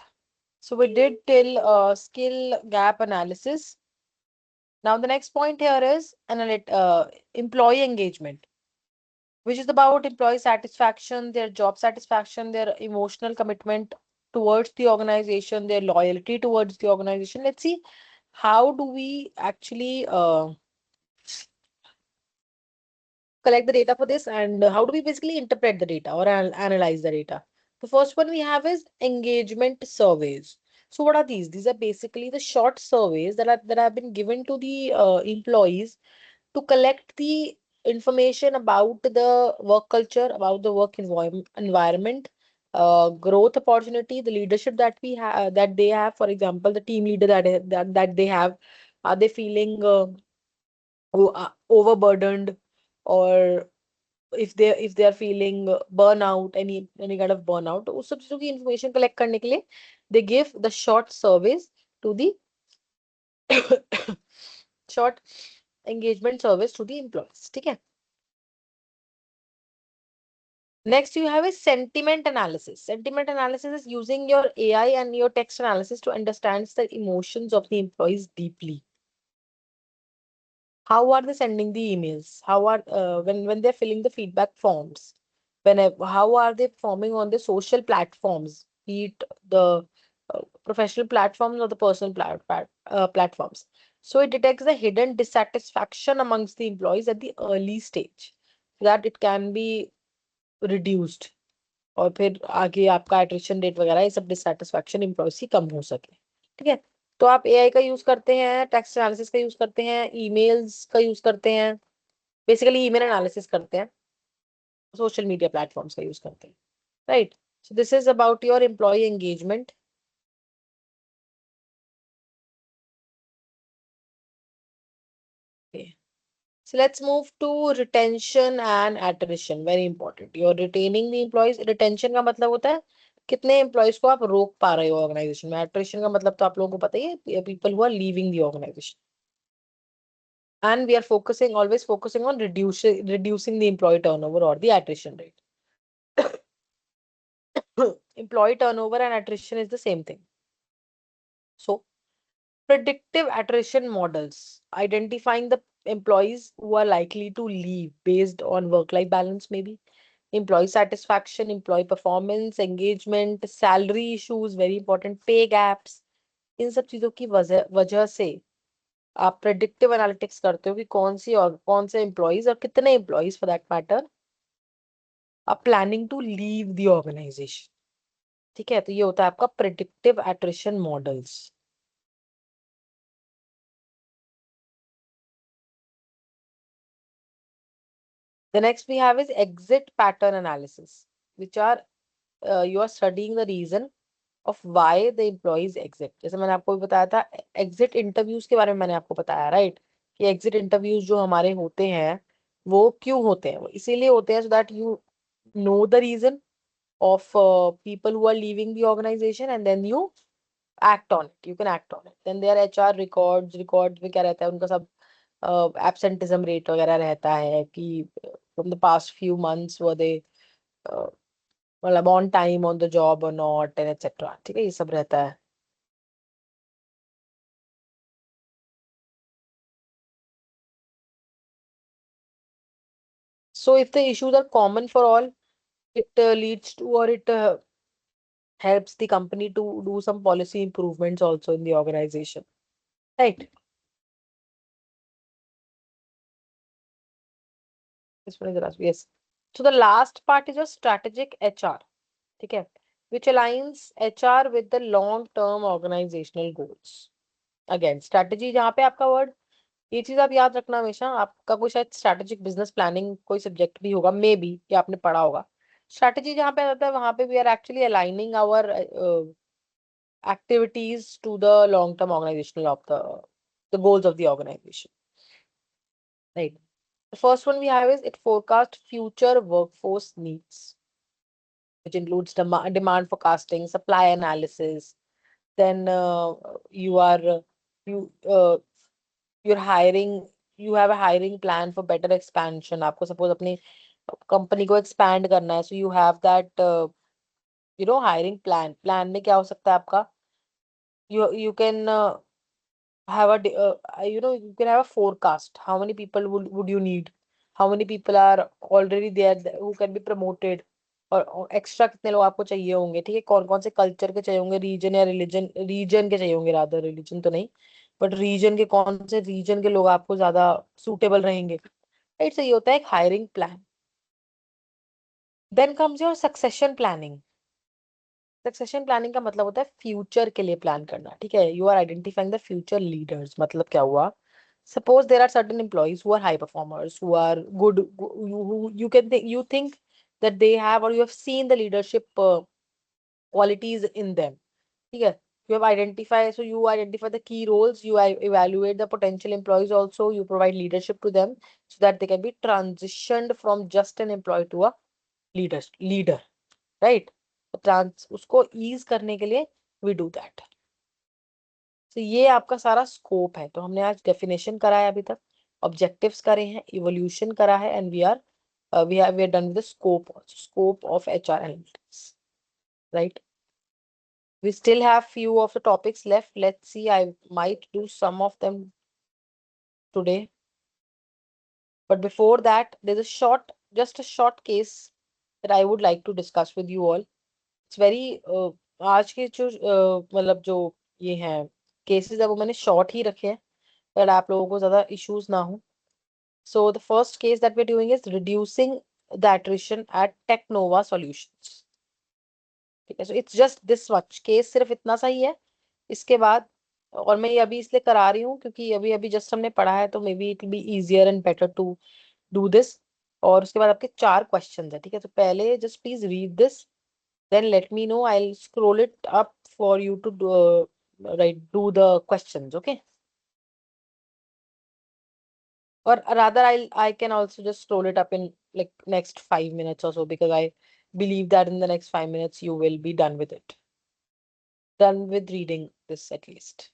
So we did till skill gap analysis. Now the next point here is employee engagement, which is about employee satisfaction, their job satisfaction, their emotional commitment towards the organization, their loyalty towards the organization. Let's see how do we actually collect the data for this, and how do we basically interpret the data or analyze the data. The first one we have is engagement surveys. So what are these? These are basically the short surveys that have been given to the employees to collect the information about the work culture, about the work environment, growth opportunity, the leadership that we have, that they have. For example, the team leader that they have, are they feeling overburdened, or if they are feeling burnout, any kind of burnout, तो उस सब चीजों की information collect करने के लिए they give the short surveys to the short engagement surveys to the employees. ठीक है. Next, you have a sentiment analysis. Sentiment analysis is using your AI and your text analysis to understand the emotions of the employees deeply. How are they sending the emails? How are when they're filling the feedback forms? How are they performing on the social platforms, be it the professional platforms or the personal platforms? So it detects the hidden dissatisfaction amongst the employees at the early stage, so that it can be reduced. और फिर आगे आपका attrition rate वगैरह ये सब dissatisfaction employees की कम हो सके. ठीक है. तो आप एआई का यूज करते हैं, टेक्स्ट एनालिसिस का यूज करते हैं, ईमेल्स का यूज करते हैं, बेसिकली ईमेल एनालिसिस करते हैं, सोशल मीडिया प्लेटफॉर्म्स का यूज करते हैं. Right. So this is about your employee engagement. So let's move to retention and attrition. Very important. You're retaining the employees. Retention का मतलब होता है कितने employees को आप रोक पा रहे हो ऑर्गेनाइजेशन में. Attrition का मतलब तो आप लोगों को पता ही है, people who are leaving the organization. And we are always focusing on reducing the employee turnover or the attrition rate. Employee turnover and attrition is the same thing. So predictive attrition models, identifying the employees who are likely to leave based on work-life balance, maybe employee satisfaction, employee performance, engagement, salary issues, very important, pay gaps. इन सब चीजों की वजह से आप predictive analytics करते हो कि कौन से एम्प्लॉइज और कितने employees for that matter are planning to leave the organisation. ठीक है. तो ये होता है आपका predictive attrition models. The next we have is exit pattern analysis, which are you are studying the reason of why the employees exit. जैसे मैंने आपको भी बताया था exit interviews के बारे में मैंने आपको बताया, राइट, कि exit interviews जो हमारे होते हैं वो क्यों होते हैं. वो इसीलिए होते हैं so that you know the reason of people who are leaving the organization, and then you act on it. You can act on it. Then their HR records में क्या रहता है उनका सब absenteeism rate वगैरह रहता है कि from the past few months were they uh, मतलब on time on the job or not and etc. ठीक है. ये सब रहता है. So if the issues are common for all, it leads to, or it helps the company to do some policy improvements also in the organization. Right. This one is the last. Yes. So the last part is a strategic HR. Okay. Which aligns HR with the long-term organizational goals. Again, strategy जहाँ पे आपका word, ये चीज आप याद रखना हमेशा. आपका कोई शायद स्ट्रैटेजिक बिजनेस प्लानिंग कोई सब्जेक्ट भी होगा, मे बी, कि आपने पढ़ा होगा. स्ट्रैटेजी जहाँ पे आता है वहां पे we are actually aligning our activities to the long-term organizational of the goals of the organization. Right. The first one we have is it forecasts future workforce needs, which includes demand forecasting, supply analysis. Then you are you you're hiring. You have a hiring plan for better expansion. आपको suppose अपने company को expand करना है, so you have that hiring plan में क्या हो सकता है आपका, you can have a you can have a forecast how many people would you need, how many people are already there who can be promoted, और extra कितने लोग आपको चाहिए होंगे, ठीक है, कौन कौन से कल्चर के चाहिए होंगे, रीजन के चाहिए होंगे, रादर रिलीजन तो नहीं, बट रीजन के, कौन से रीजन के लोग आपको ज्यादा सूटेबल रहेंगे, राइट। सो ये होता है एक hiring plan. Then comes your succession planning का मतलब होता है फ्यूचर के लिए प्लान करना, ठीक है। You are identifying the future leaders, मतलब क्या हुआ, suppose there are certain employees who are high performers, who are good, you can think, you think that they have, or you have seen the leadership qualities in them, ठीक है। You have identified, so you identify the key roles, you evaluate the potential employees also, you provide leadership to them so that they can be transitioned from just an employee to a leader, right। उसको ease करने के लिए we do that। तो ये आपका सारा scope है। तो हमने आज डेफिनेशन करा है, अभी तक ऑब्जेक्टिव्स करे हैं, इवोल्यूशन करा है, and we are done with the scope of HR analytics, right. We still have few of the topics left. Let's see, I might do some of them today. But before that, there's just a short case that I would like to discuss with you all. It's very आज के जो मतलब जो ये हैं cases है वो मैंने शॉर्ट ही रखे हैं, but आप लोगों को ज्यादा इश्यूज ना हो। So the first case that we're doing is reducing the attrition at Technova Solutions. ठीक है, so it's just this much case, सिर्फ इतना सा ही है। इसके बाद, और मैं ये अभी इसलिए करा रही हूँ क्योंकि अभी अभी जस्ट हमने पढ़ा है, तो maybe it will be easier and better to do this. और उसके बाद आपके 4 क्वेश्चन है, ठीक है। तो पहले just please read this, then let me know, I will scroll it up for you to do the questions, okay. Or rather, I can also just scroll it up in like next 5 minutes or so, because I believe that in the next 5 minutes you will be done with it. Done with reading this at least.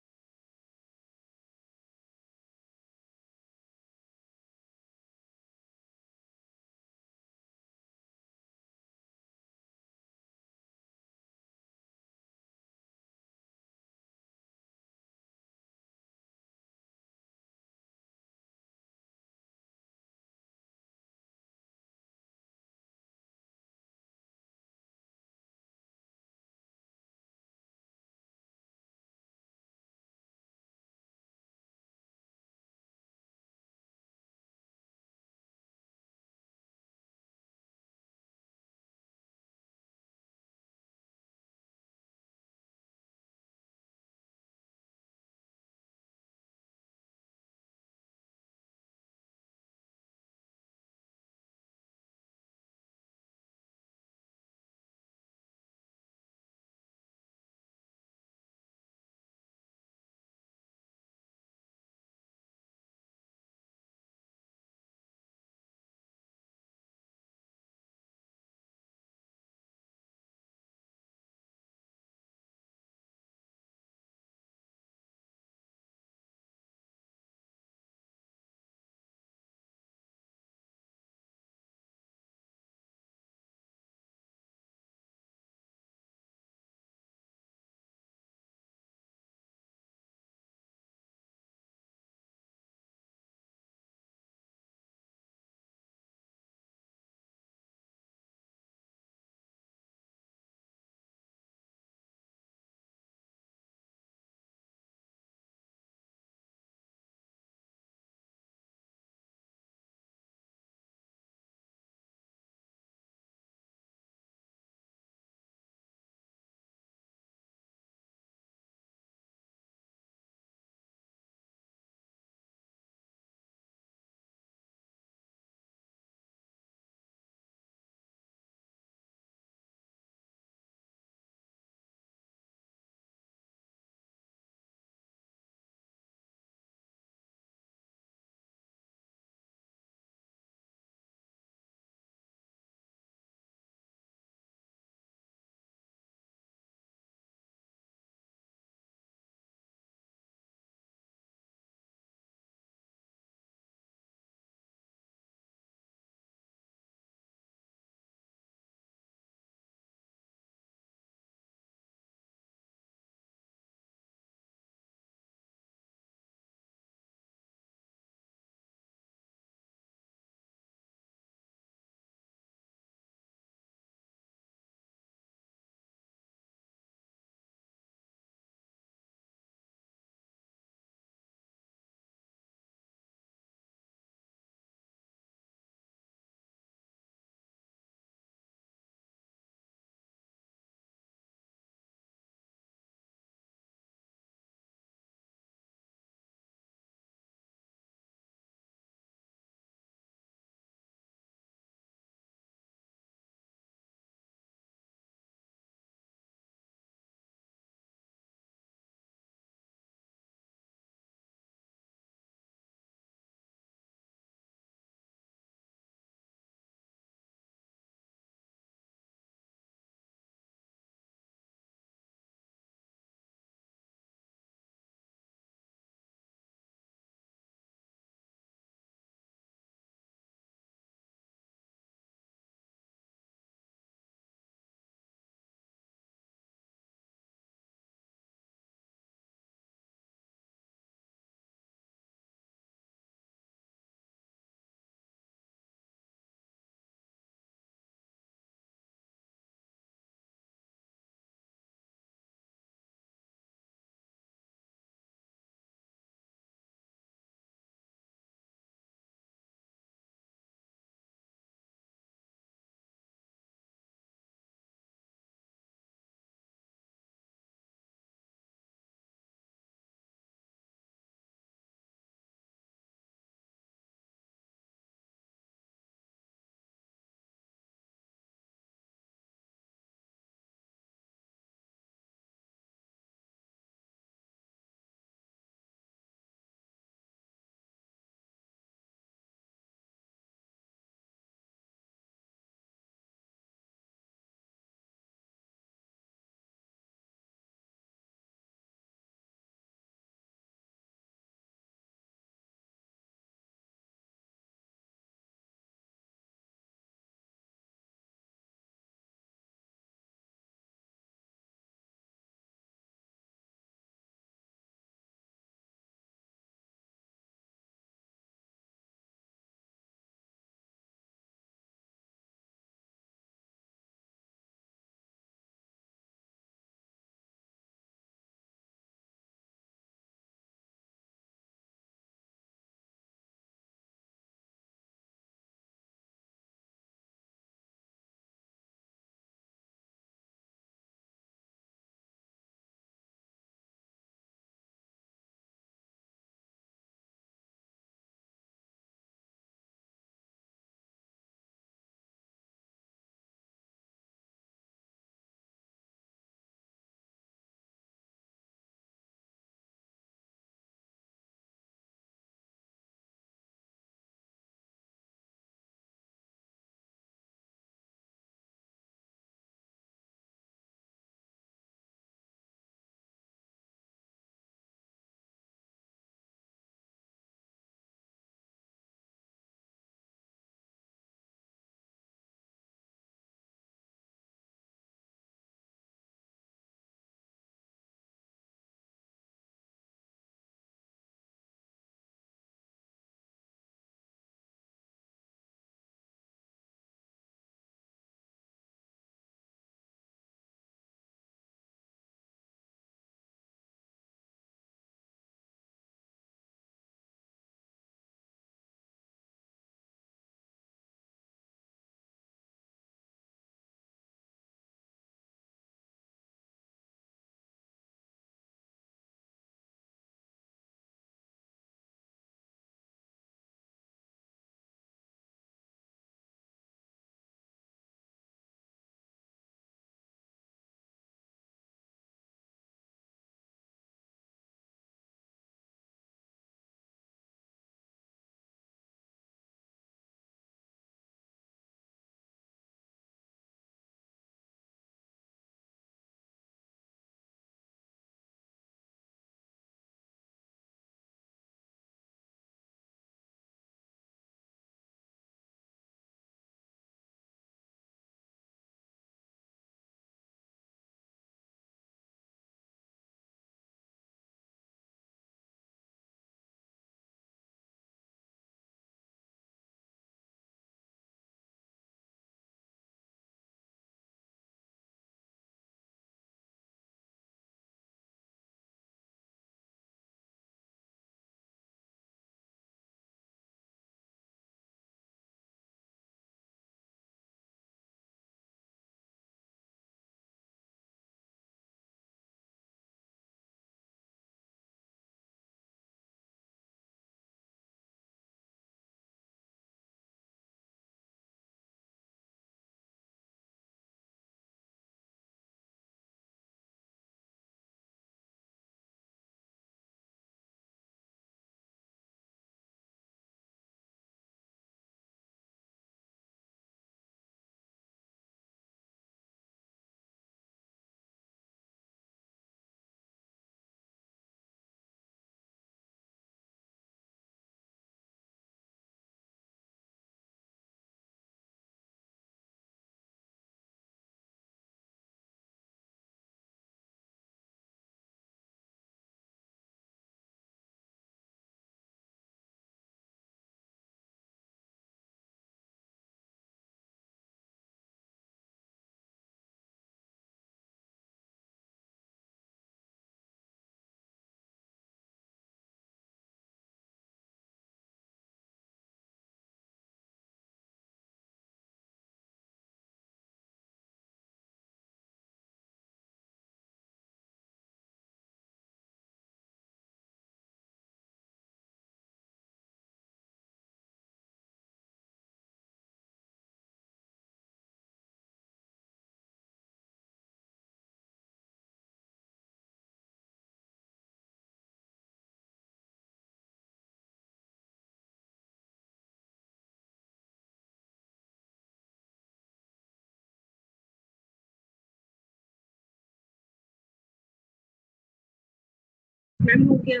Ma'am हो गया।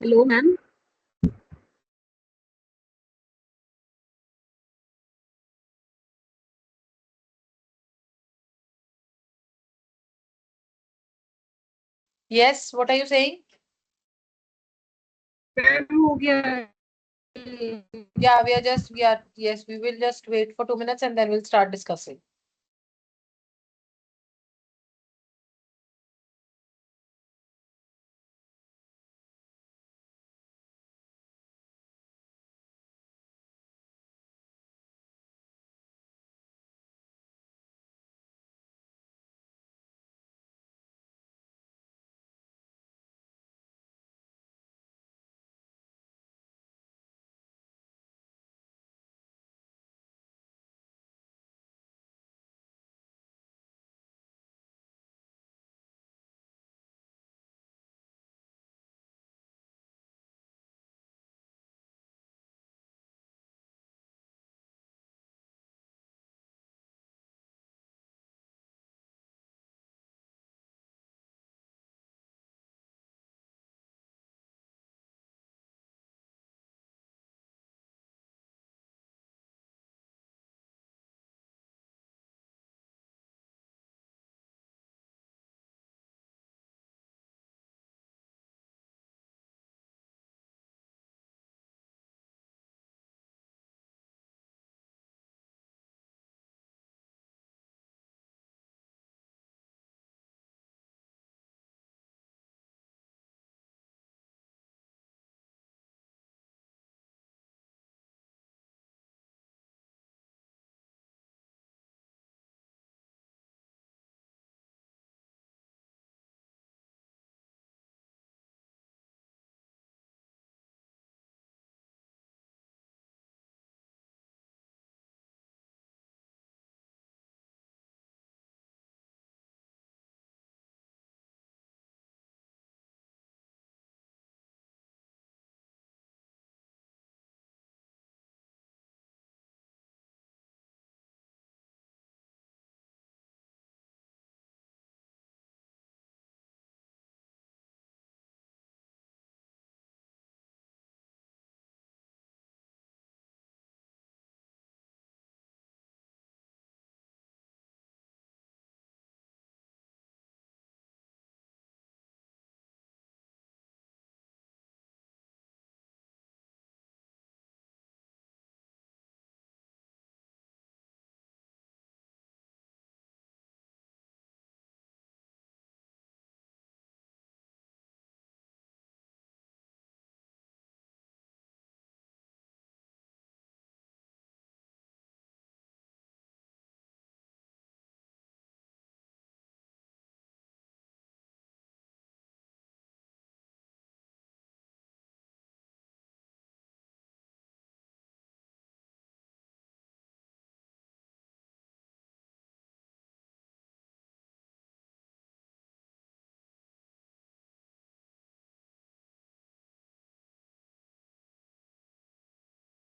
Hello ma'am. Yes, what are you saying? Ma'am हो गया। Yeah, yes, we will just wait for 2 minutes and then we'll start discussing.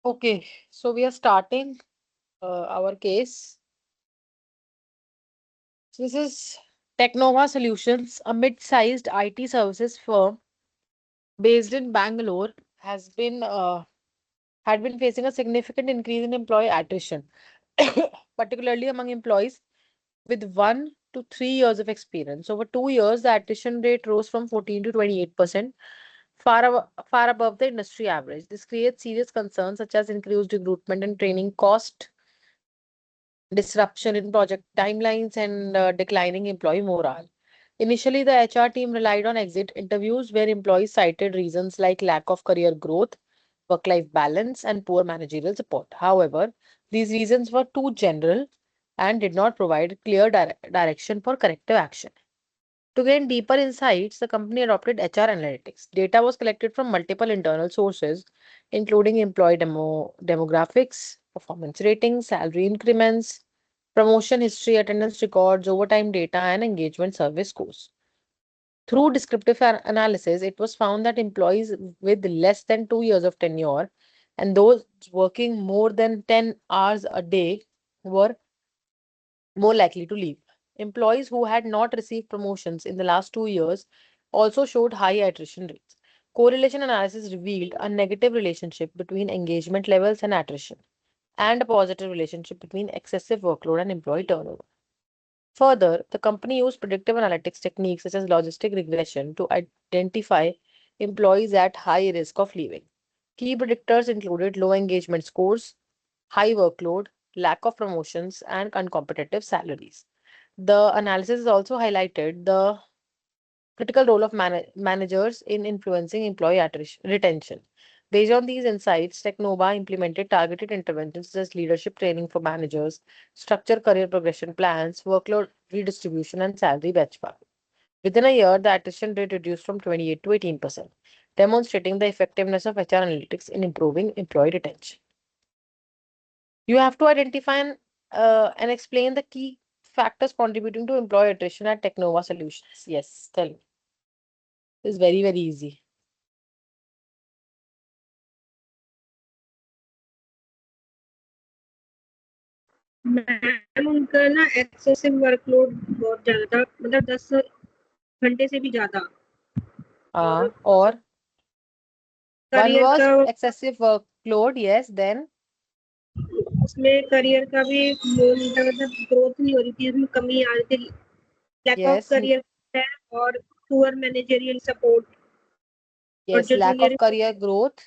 Okay, so we are starting our case. So this is Technova Solutions, a mid-sized IT services firm based in Bangalore, has been had been facing a significant increase in employee attrition, particularly among employees with 1 to 3 years of experience. Over 2 years, the attrition rate rose from 14 to 28%, far above the industry average. This creates serious concerns such as increased recruitment and training cost, disruption in project timelines, and declining employee morale. Initially, the HR team relied on exit interviews where employees cited reasons like lack of career growth, work life balance, and poor managerial support. However, these reasons were too general and did not provide clear direction for corrective action. To gain deeper insights, the company adopted HR analytics. Data was collected from multiple internal sources, including employee demographics, performance ratings, salary increments, promotion history, attendance records, overtime data, and engagement survey scores. Through descriptive analysis, it was found that employees with less than 2 years of tenure and those working more than 10 hours a day were more likely to leave. Employees who had not received promotions in the last 2 years also showed high attrition rates. Correlation analysis revealed a negative relationship between engagement levels and attrition, and a positive relationship between excessive workload and employee turnover. Further, the company used predictive analytics techniques such as logistic regression to identify employees at high risk of leaving. Key predictors included low engagement scores, high workload, lack of promotions, and uncompetitive salaries. The analysis also highlighted the critical role of managers in influencing employee retention. Based on these insights, Technova implemented targeted interventions such as leadership training for managers, structured career progression plans, workload redistribution, and salary benchmarking. Within a year, the attrition rate reduced from 28 to 18%, demonstrating the effectiveness of HR analytics in improving employee retention. You have to identify and explain the key factors contributing to employee attrition at Technova Solutions. Yes, tell me. It's very, very easy. Ma'am उनका ना excessive workload बहुत ज्यादा था, मतलब 10 घंटे से भी ज्यादा। Or one करियर was का excessive workload, yes, then उसमें करियर का भी वो नहीं था, मतलब ग्रोथ नहीं हो रही थी, उसमें कमी आ रही थी, लैक ऑफ yes, करियर और पुअर मैनेजरियल सपोर्ट। और yes, जो lack junior of career growth,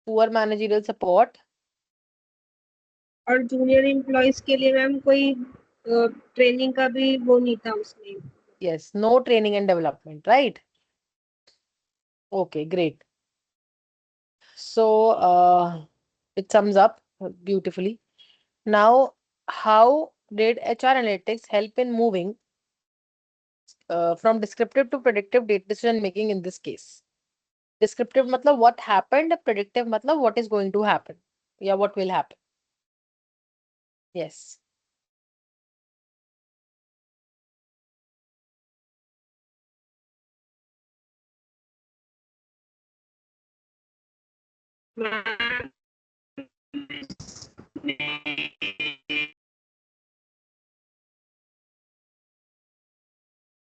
poor managerial support, और जूनियर एम्प्लॉयज के लिए मैम कोई ट्रेनिंग का भी वो नहीं था उसमें। yes, no training and development, right? Okay, great. So, it sums up beautifully. Now, how did HR analytics help in moving from descriptive to predictive data decision making in this case? Descriptive matlab what happened, predictive matlab what is going to happen. Yeah, what will happen. Yes.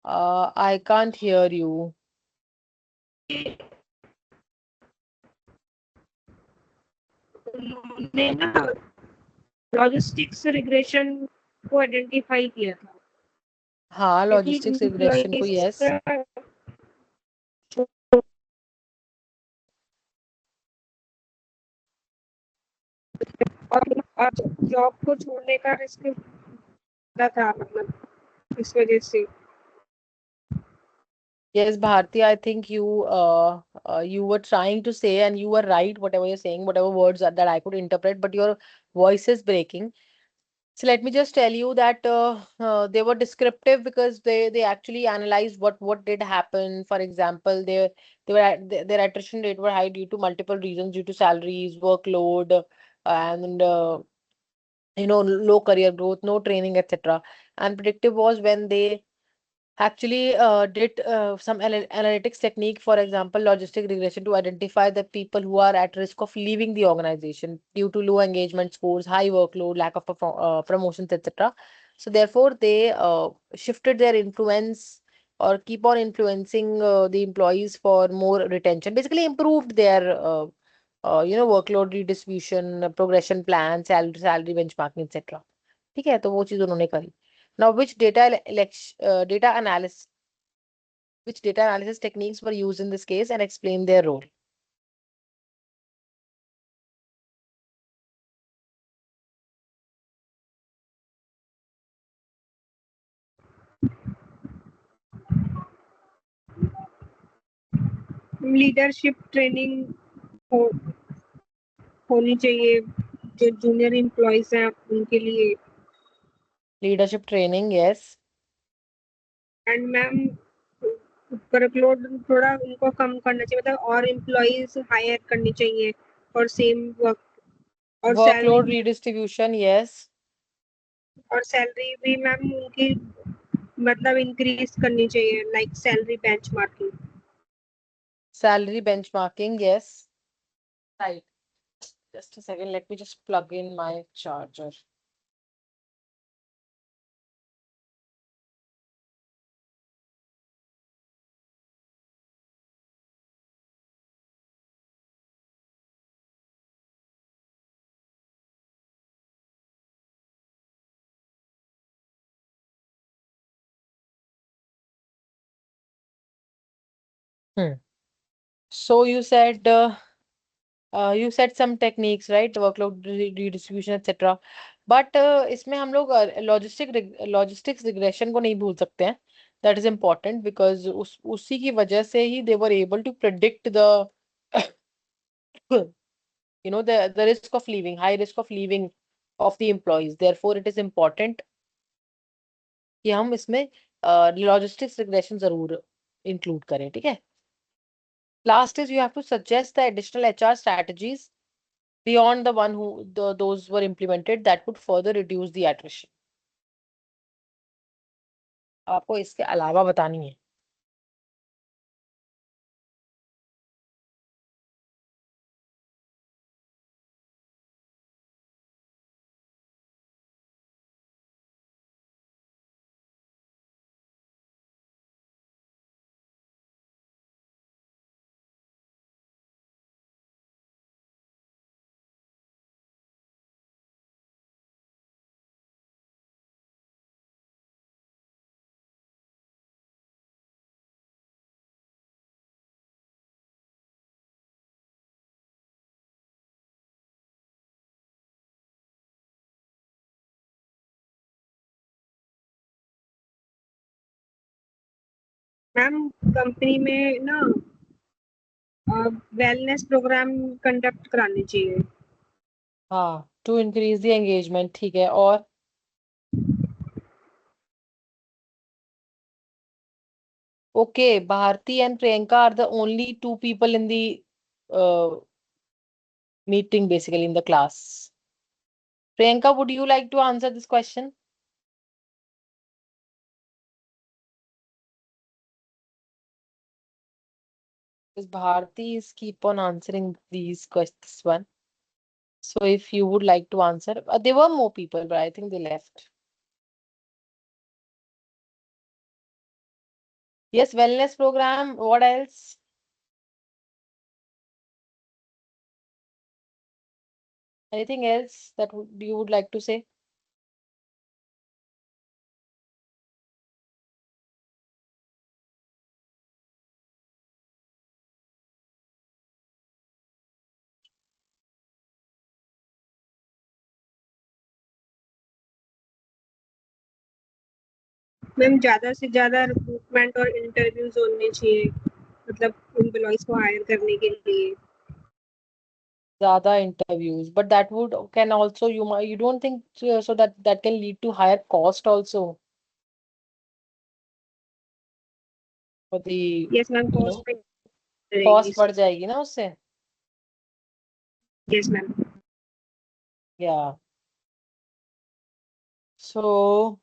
I can't hear you. उन्होंने ना logistics regression को identify किया था। हाँ, logistics regression को yes. और job को छोड़ने का रिस्क था, मतलब इस वजह से। Yes, Bharti, I think you were trying to say, and you were right, whatever you're saying, whatever words that I could interpret, but your voice is breaking. So let me just tell you that they were descriptive because they actually analyzed what did happen. For example, their attrition rate were high due to multiple reasons, due to salaries, workload, and low career growth, no training, etc. And predictive was when they actually did some analytics technique, for example, logistic regression, to identify the people who are at risk of leaving the organization due to low engagement scores, high workload, lack of promotions, etc. So therefore, they shifted their influence or keep on influencing the employees for more retention. Basically, improved their workload redistribution, progression plan, salary benchmarking, etc. ठीक है, तो वो चीज उन्होंने करी. Now, which data analysis techniques were used in this case, and explain their role? Leadership training होनी चाहिए जो जूनियर एम्प्लॉयज हैं उनके लिए। Leadership training, yes. And ma'am workload थोड़ा उनको कम करना चाहिए, मतलब और एम्प्लॉइज हायर करनी चाहिए और सेम वर्क और Workload redistribution, yes. सैलरी भी मैम उनकी मतलब इंक्रीज करनी चाहिए, like salary benchmarking. Salary benchmarking, yes. Right. Just a second, let me just plug in my charger. So you said some techniques, right? Workload redistribution, etc. But इसमें हम लोग logistics regression को नहीं भूल सकते हैं. That is important because उसी की वजह से ही they were able to predict the the risk of leaving, high risk of leaving of the employees. Therefore, it is important कि हम इसमें logistics regression जरूर include करें, ठीक है? Last is you have to suggest the additional HR strategies beyond the one those were implemented that would further reduce the attrition. आपको इसके अलावा बतानी है. मैम कंपनी में ना वेलनेस प्रोग्राम कंडक्ट कराने चाहिए। हाँ, to increase the engagement, ठीक है. और okay, Bharti and Priyanka are the only two people in the meeting, basically in the class. Priyanka, would you like to answer this question? Because Bharti is keep on answering these questions one. So if you would like to answer, there were more people, but I think they left. Yes, wellness program. What else? Anything else that you would like to say? Ma'am ज्यादा से ज्यादा recruitment और interviews होने चाहिए, मतलब employees को higher करने के लिए। Zyada interviews, but that would can also you don't think so that can lead to higher cost also for the yes ma'am, you cost know पे रहेगी cost बढ़ इससे। जाएगी ना उससे. Yes ma'am. Yeah. So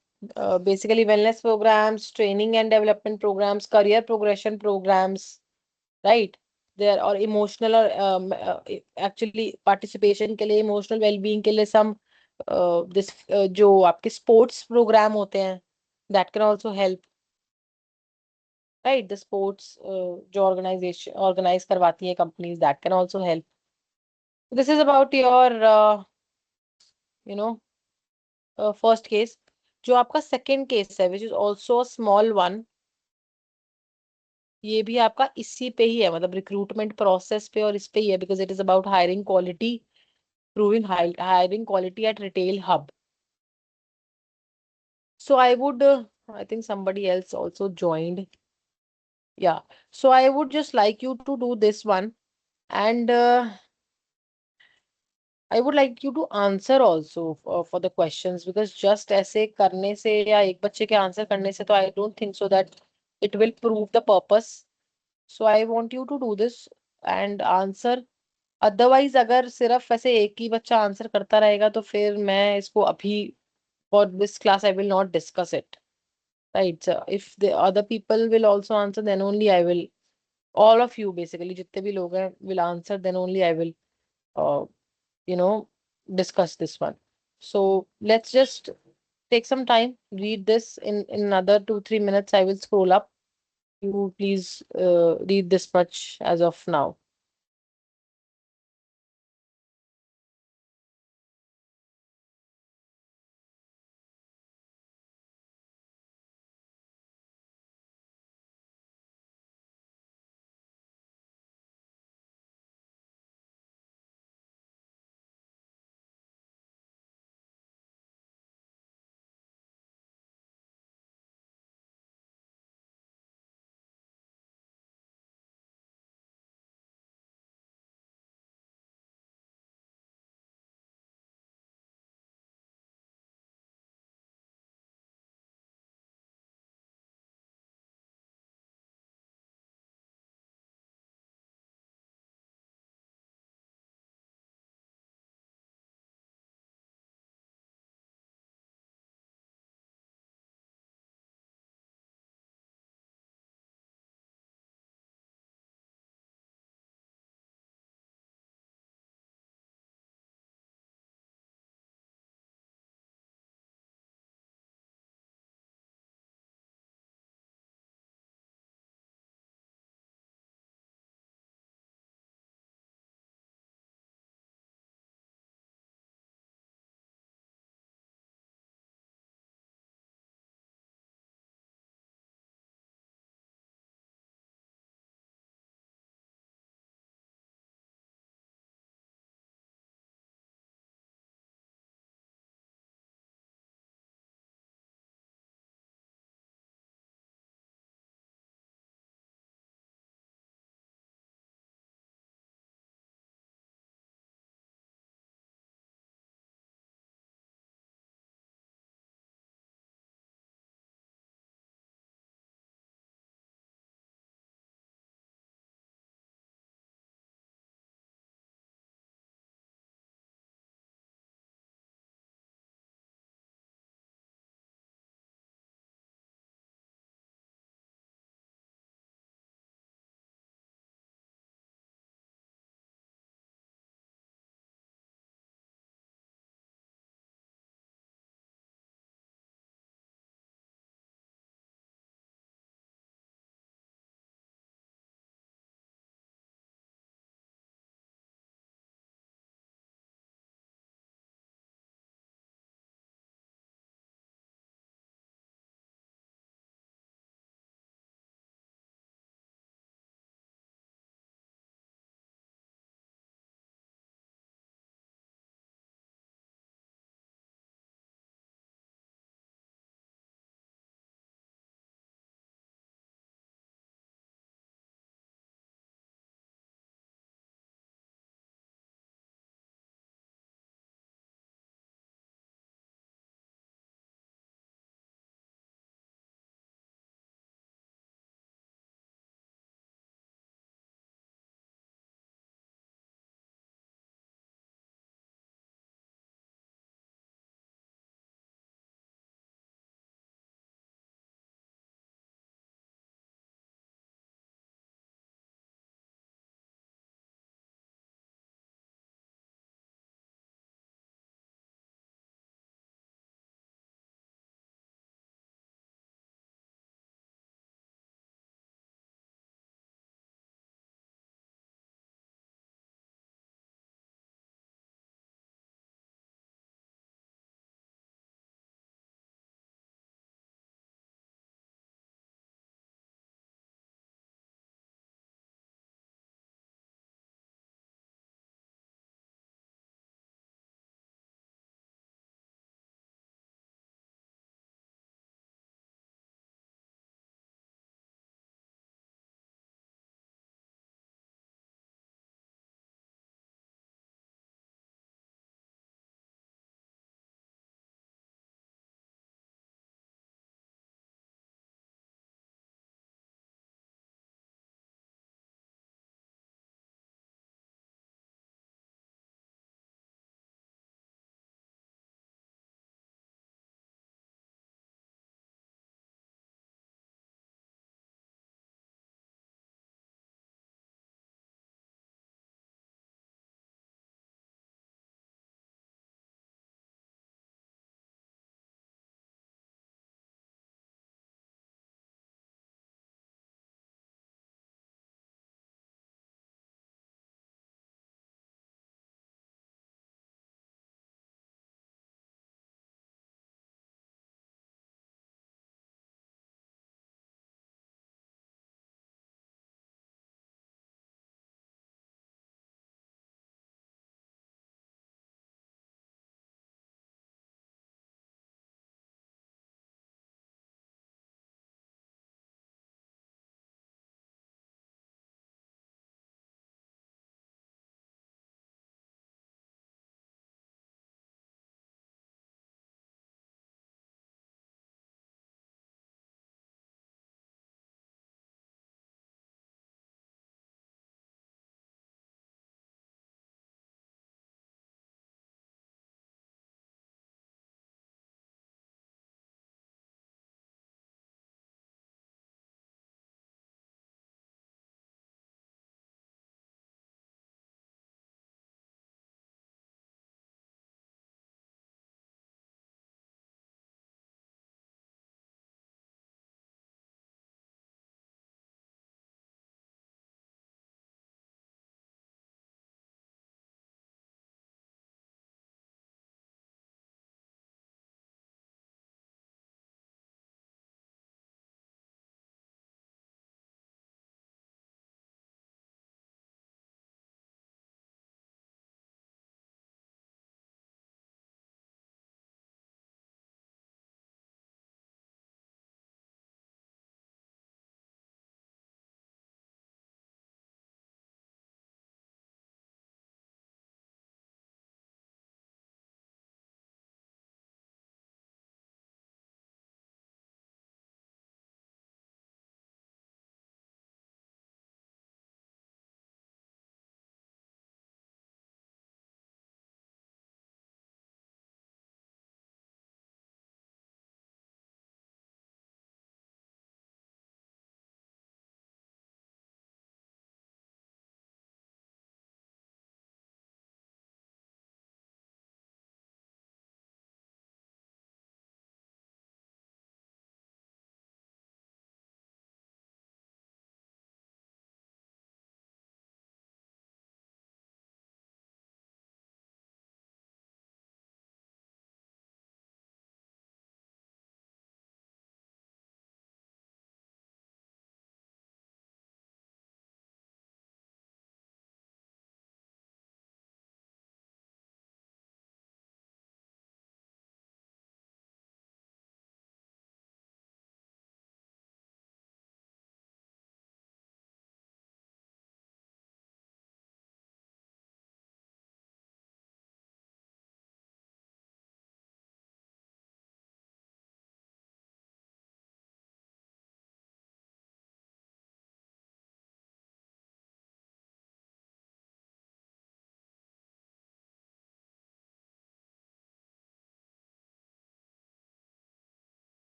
basically wellness programs, training and development programs, career progression programs, right? There or emotional or actually participation के लिए emotional well-being के लिए some this जो आपके sports program होते हैं that can also help, right? The sports जो organization organize करवाती है companies that can also help. This is about your you know first case. जो आपका second case है which is also a small one, ये भी आपका इसी पे ही है, मतलब रिक्रूटमेंट प्रोसेस पे और इस पे ही है because it is about hiring quality, proving hiring quality at retail hub. So I would, I think somebody else also joined. Yeah. So I would just like you to do this one and I would like you to answer also for the questions because just ऐसे करने से या एक बच्चे के answer करने से तो I don't think so that It will prove the purpose. So I want you to do this and answer. Otherwise, अगर सिर्फ ऐसे एक ही बच्चा आंसर करता रहेगा तो फिर मैं इसको अभी for this class I will not discuss it. Right. So if the other people will also answer, then only I will. All of you basically, जितने भी लोग हैं will answer. Then only I will, uh, you know, discuss this one. So let's just take some time. Read this in another 2-3 minutes. I will scroll up. You please read this much as of now.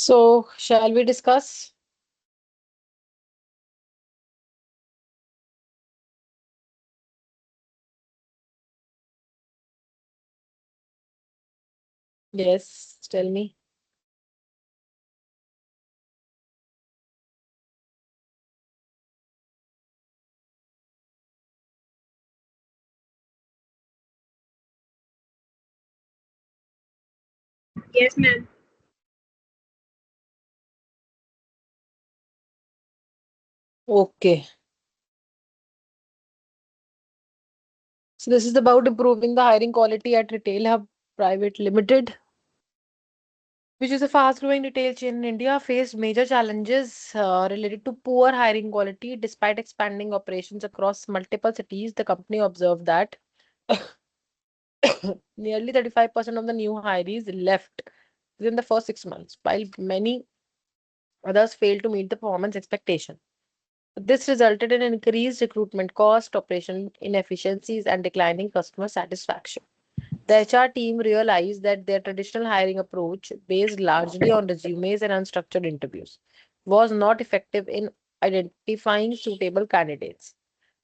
So shall we discuss? Yes, tell me. Yes, ma'am. Okay. So this is about improving the hiring quality at Retail Hub Private Limited, which is a fast-growing retail chain in India, faced major challenges related to poor hiring quality. Despite expanding operations across multiple cities, the company observed that nearly 35% of the new hires left within the first 6 months, while many others failed to meet the performance expectation. This resulted in increased recruitment cost, operational inefficiencies, and declining customer satisfaction. The HR team realized that their traditional hiring approach, based largely on resumes and unstructured interviews, was not effective in identifying suitable candidates.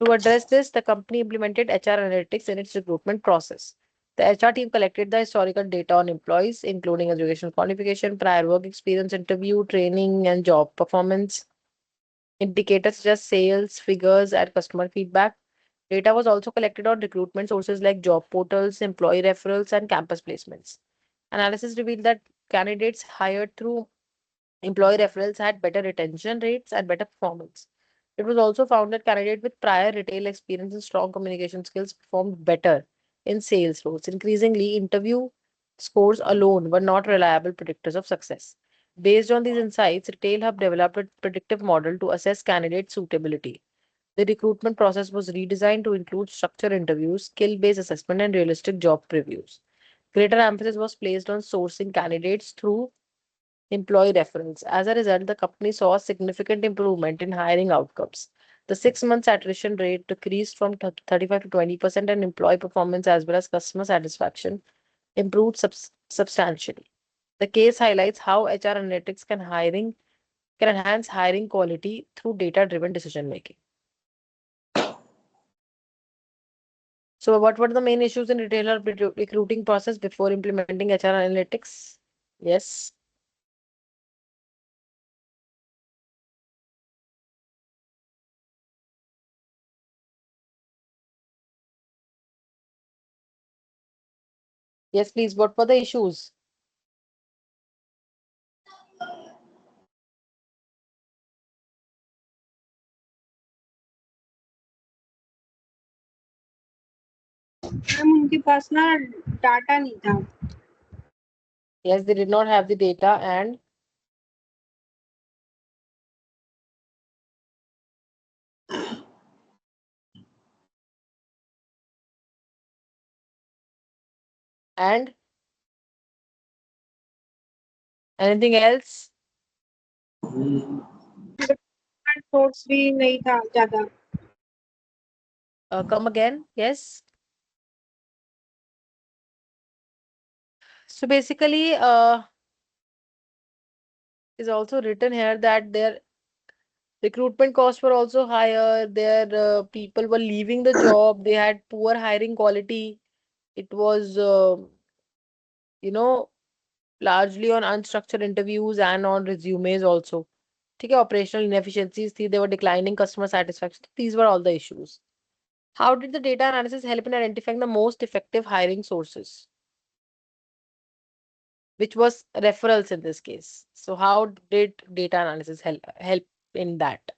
To address this, the company implemented HR analytics in its recruitment process. The HR team collected the historical data on employees, including educational qualification, prior work experience, interview, training, and job performance indicators such as sales, figures, and customer feedback. Data was also collected on recruitment sources like job portals, employee referrals, and campus placements. Analysis revealed that candidates hired through employee referrals had better retention rates and better performance. It was also found that candidates with prior retail experience and strong communication skills performed better in sales roles. Increasingly, interview scores alone were not reliable predictors of success. Based on these insights, Retail Hub developed a predictive model to assess candidate suitability. The recruitment process was redesigned to include structured interviews, skill based assessment, and realistic job previews. Greater emphasis was placed on sourcing candidates through employee referrals. As a result, the company saw a significant improvement in hiring outcomes. The 6 months attrition rate decreased from 35 to 20%, and employee performance as well as customer satisfaction improved substantially. The case highlights how HR analytics can enhance hiring quality through data-driven decision making. So, what were the main issues in retailer recruiting process before implementing HR analytics? Yes. Yes, please. What were the issues? Ma'am उनके पास ना data नहीं था. Yes, they did not have the data and and anything else? Source भी नहीं था ज्यादा. Come again. Yes. So basically, is also written here that their recruitment costs were also higher. Their people were leaving the job. They had poor hiring quality. It was, you know, largely on unstructured interviews and on resumes also. ठीक है, operational inefficiencies थी, they were declining customer satisfaction. These were all the issues. How did the data analysis help in identifying the most effective hiring sources, which was referrals in this case? So how did data analysis help in that?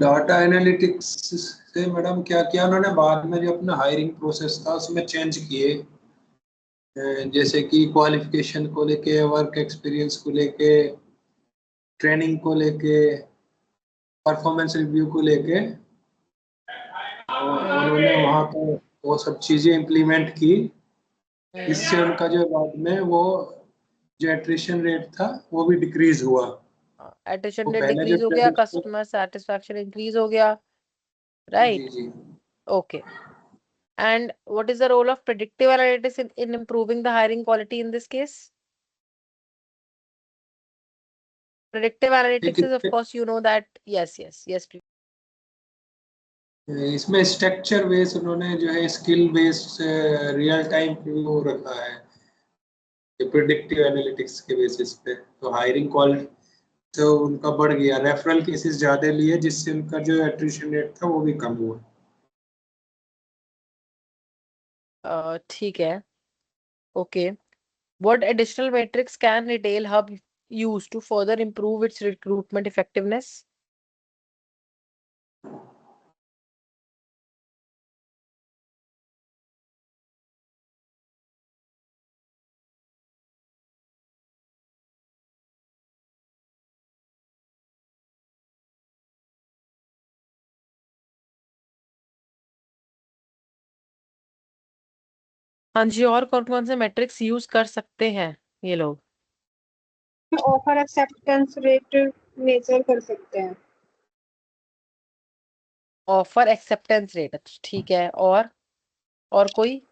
Data analytics से madam क्या किया उन्होंने बाद में जो अपना hiring process था उसमें चेंज किए, जैसे कि क्वालिफिकेशन को लेके, वर्क एक्सपीरियंस को लेके, ट्रेनिंग को लेके, परफॉर्मेंस रिव्यू को लेके उन्होंने वहाँ पर वो सब चीजें इम्प्लीमेंट की, इससे उनका जो बाद में वो जो एट्रिशन रेट था वो भी डिक्रीज हुआ। एट्रिशन वो रेट पहले डिक्रीज जो हो गया, credits थे- कस्टमर सेटिस्फैक्शन इंक्रीज हो गया, जी राइट? जी Okay. And what is the role of predictive analytics in improving the hiring quality in this case? Predictive analytics is, of course, you know that. Yes, please. इसमें structure base उन्होंने जो है skill based real time वो रखा है predictive analytics के basis पे, तो हायरिंग क्वालिटी तो उनका बढ़ गया, रेफरल केसेस ज्यादा लिए जिससे उनका जो एट्रिशन रेट था वो भी कम हुआ। ठीक है। Okay. What additional metrics can Retail Hub use to further improve its recruitment effectiveness? हाँ जी, और कौन कौन से मेट्रिक्स यूज कर सकते हैं ये लोग? ऑफर एक्सेप्टेंस रेट मेजर कर सकते हैं। ऑफर एक्सेप्टेंस रेट, अच्छा ठीक है। और कोई?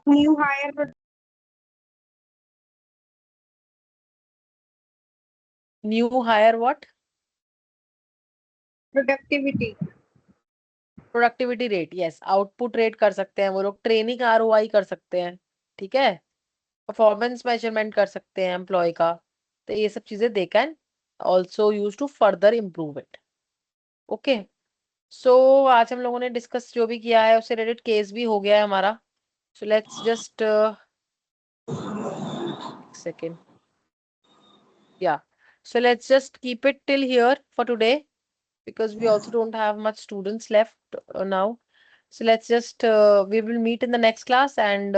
New hire new hire what? Productivity. Productivity rate, yes. Output rate कर सकते हैं वो लोग, ट्रेनिंग आरओआई कर सकते हैं, ठीक है। परफॉर्मेंस मेजरमेंट कर सकते हैं एम्प्लॉय का, तो ये सब चीजें they can also use to further improve it. Okay, so आज हम लोगों ने डिस्कस जो भी किया है उससे रिलेटेड केस भी हो गया है हमारा। So let's just second, yeah, so let's just keep it till here for today because we also don't have much students left now. So let's just we will meet in the next class and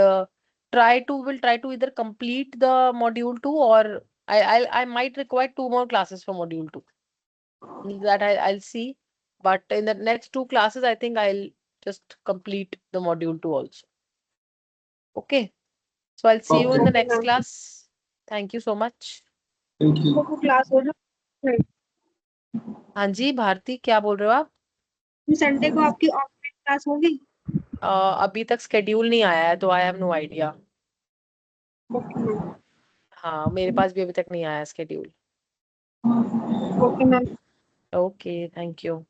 we'll try to either complete the module 2 or I might require 2 more classes for module 2. That I'll see, but in the next 2 classes I think I'll just complete the module 2 also. Okay, so I'll see you in the Okay, next ma'am. class. Thank you so much. Thank you. वो class हो जाए। हाँ जी भारती, क्या बोल रहे हो आप? Sunday को आपकी ऑफलाइन क्लास होगी? अभी तक स्केड्यूल नहीं आया है तो I have no idea. Okay ma'am. हाँ, मेरे पास भी अभी तक नहीं आया schedule. Okay ma'am. Okay, thank you.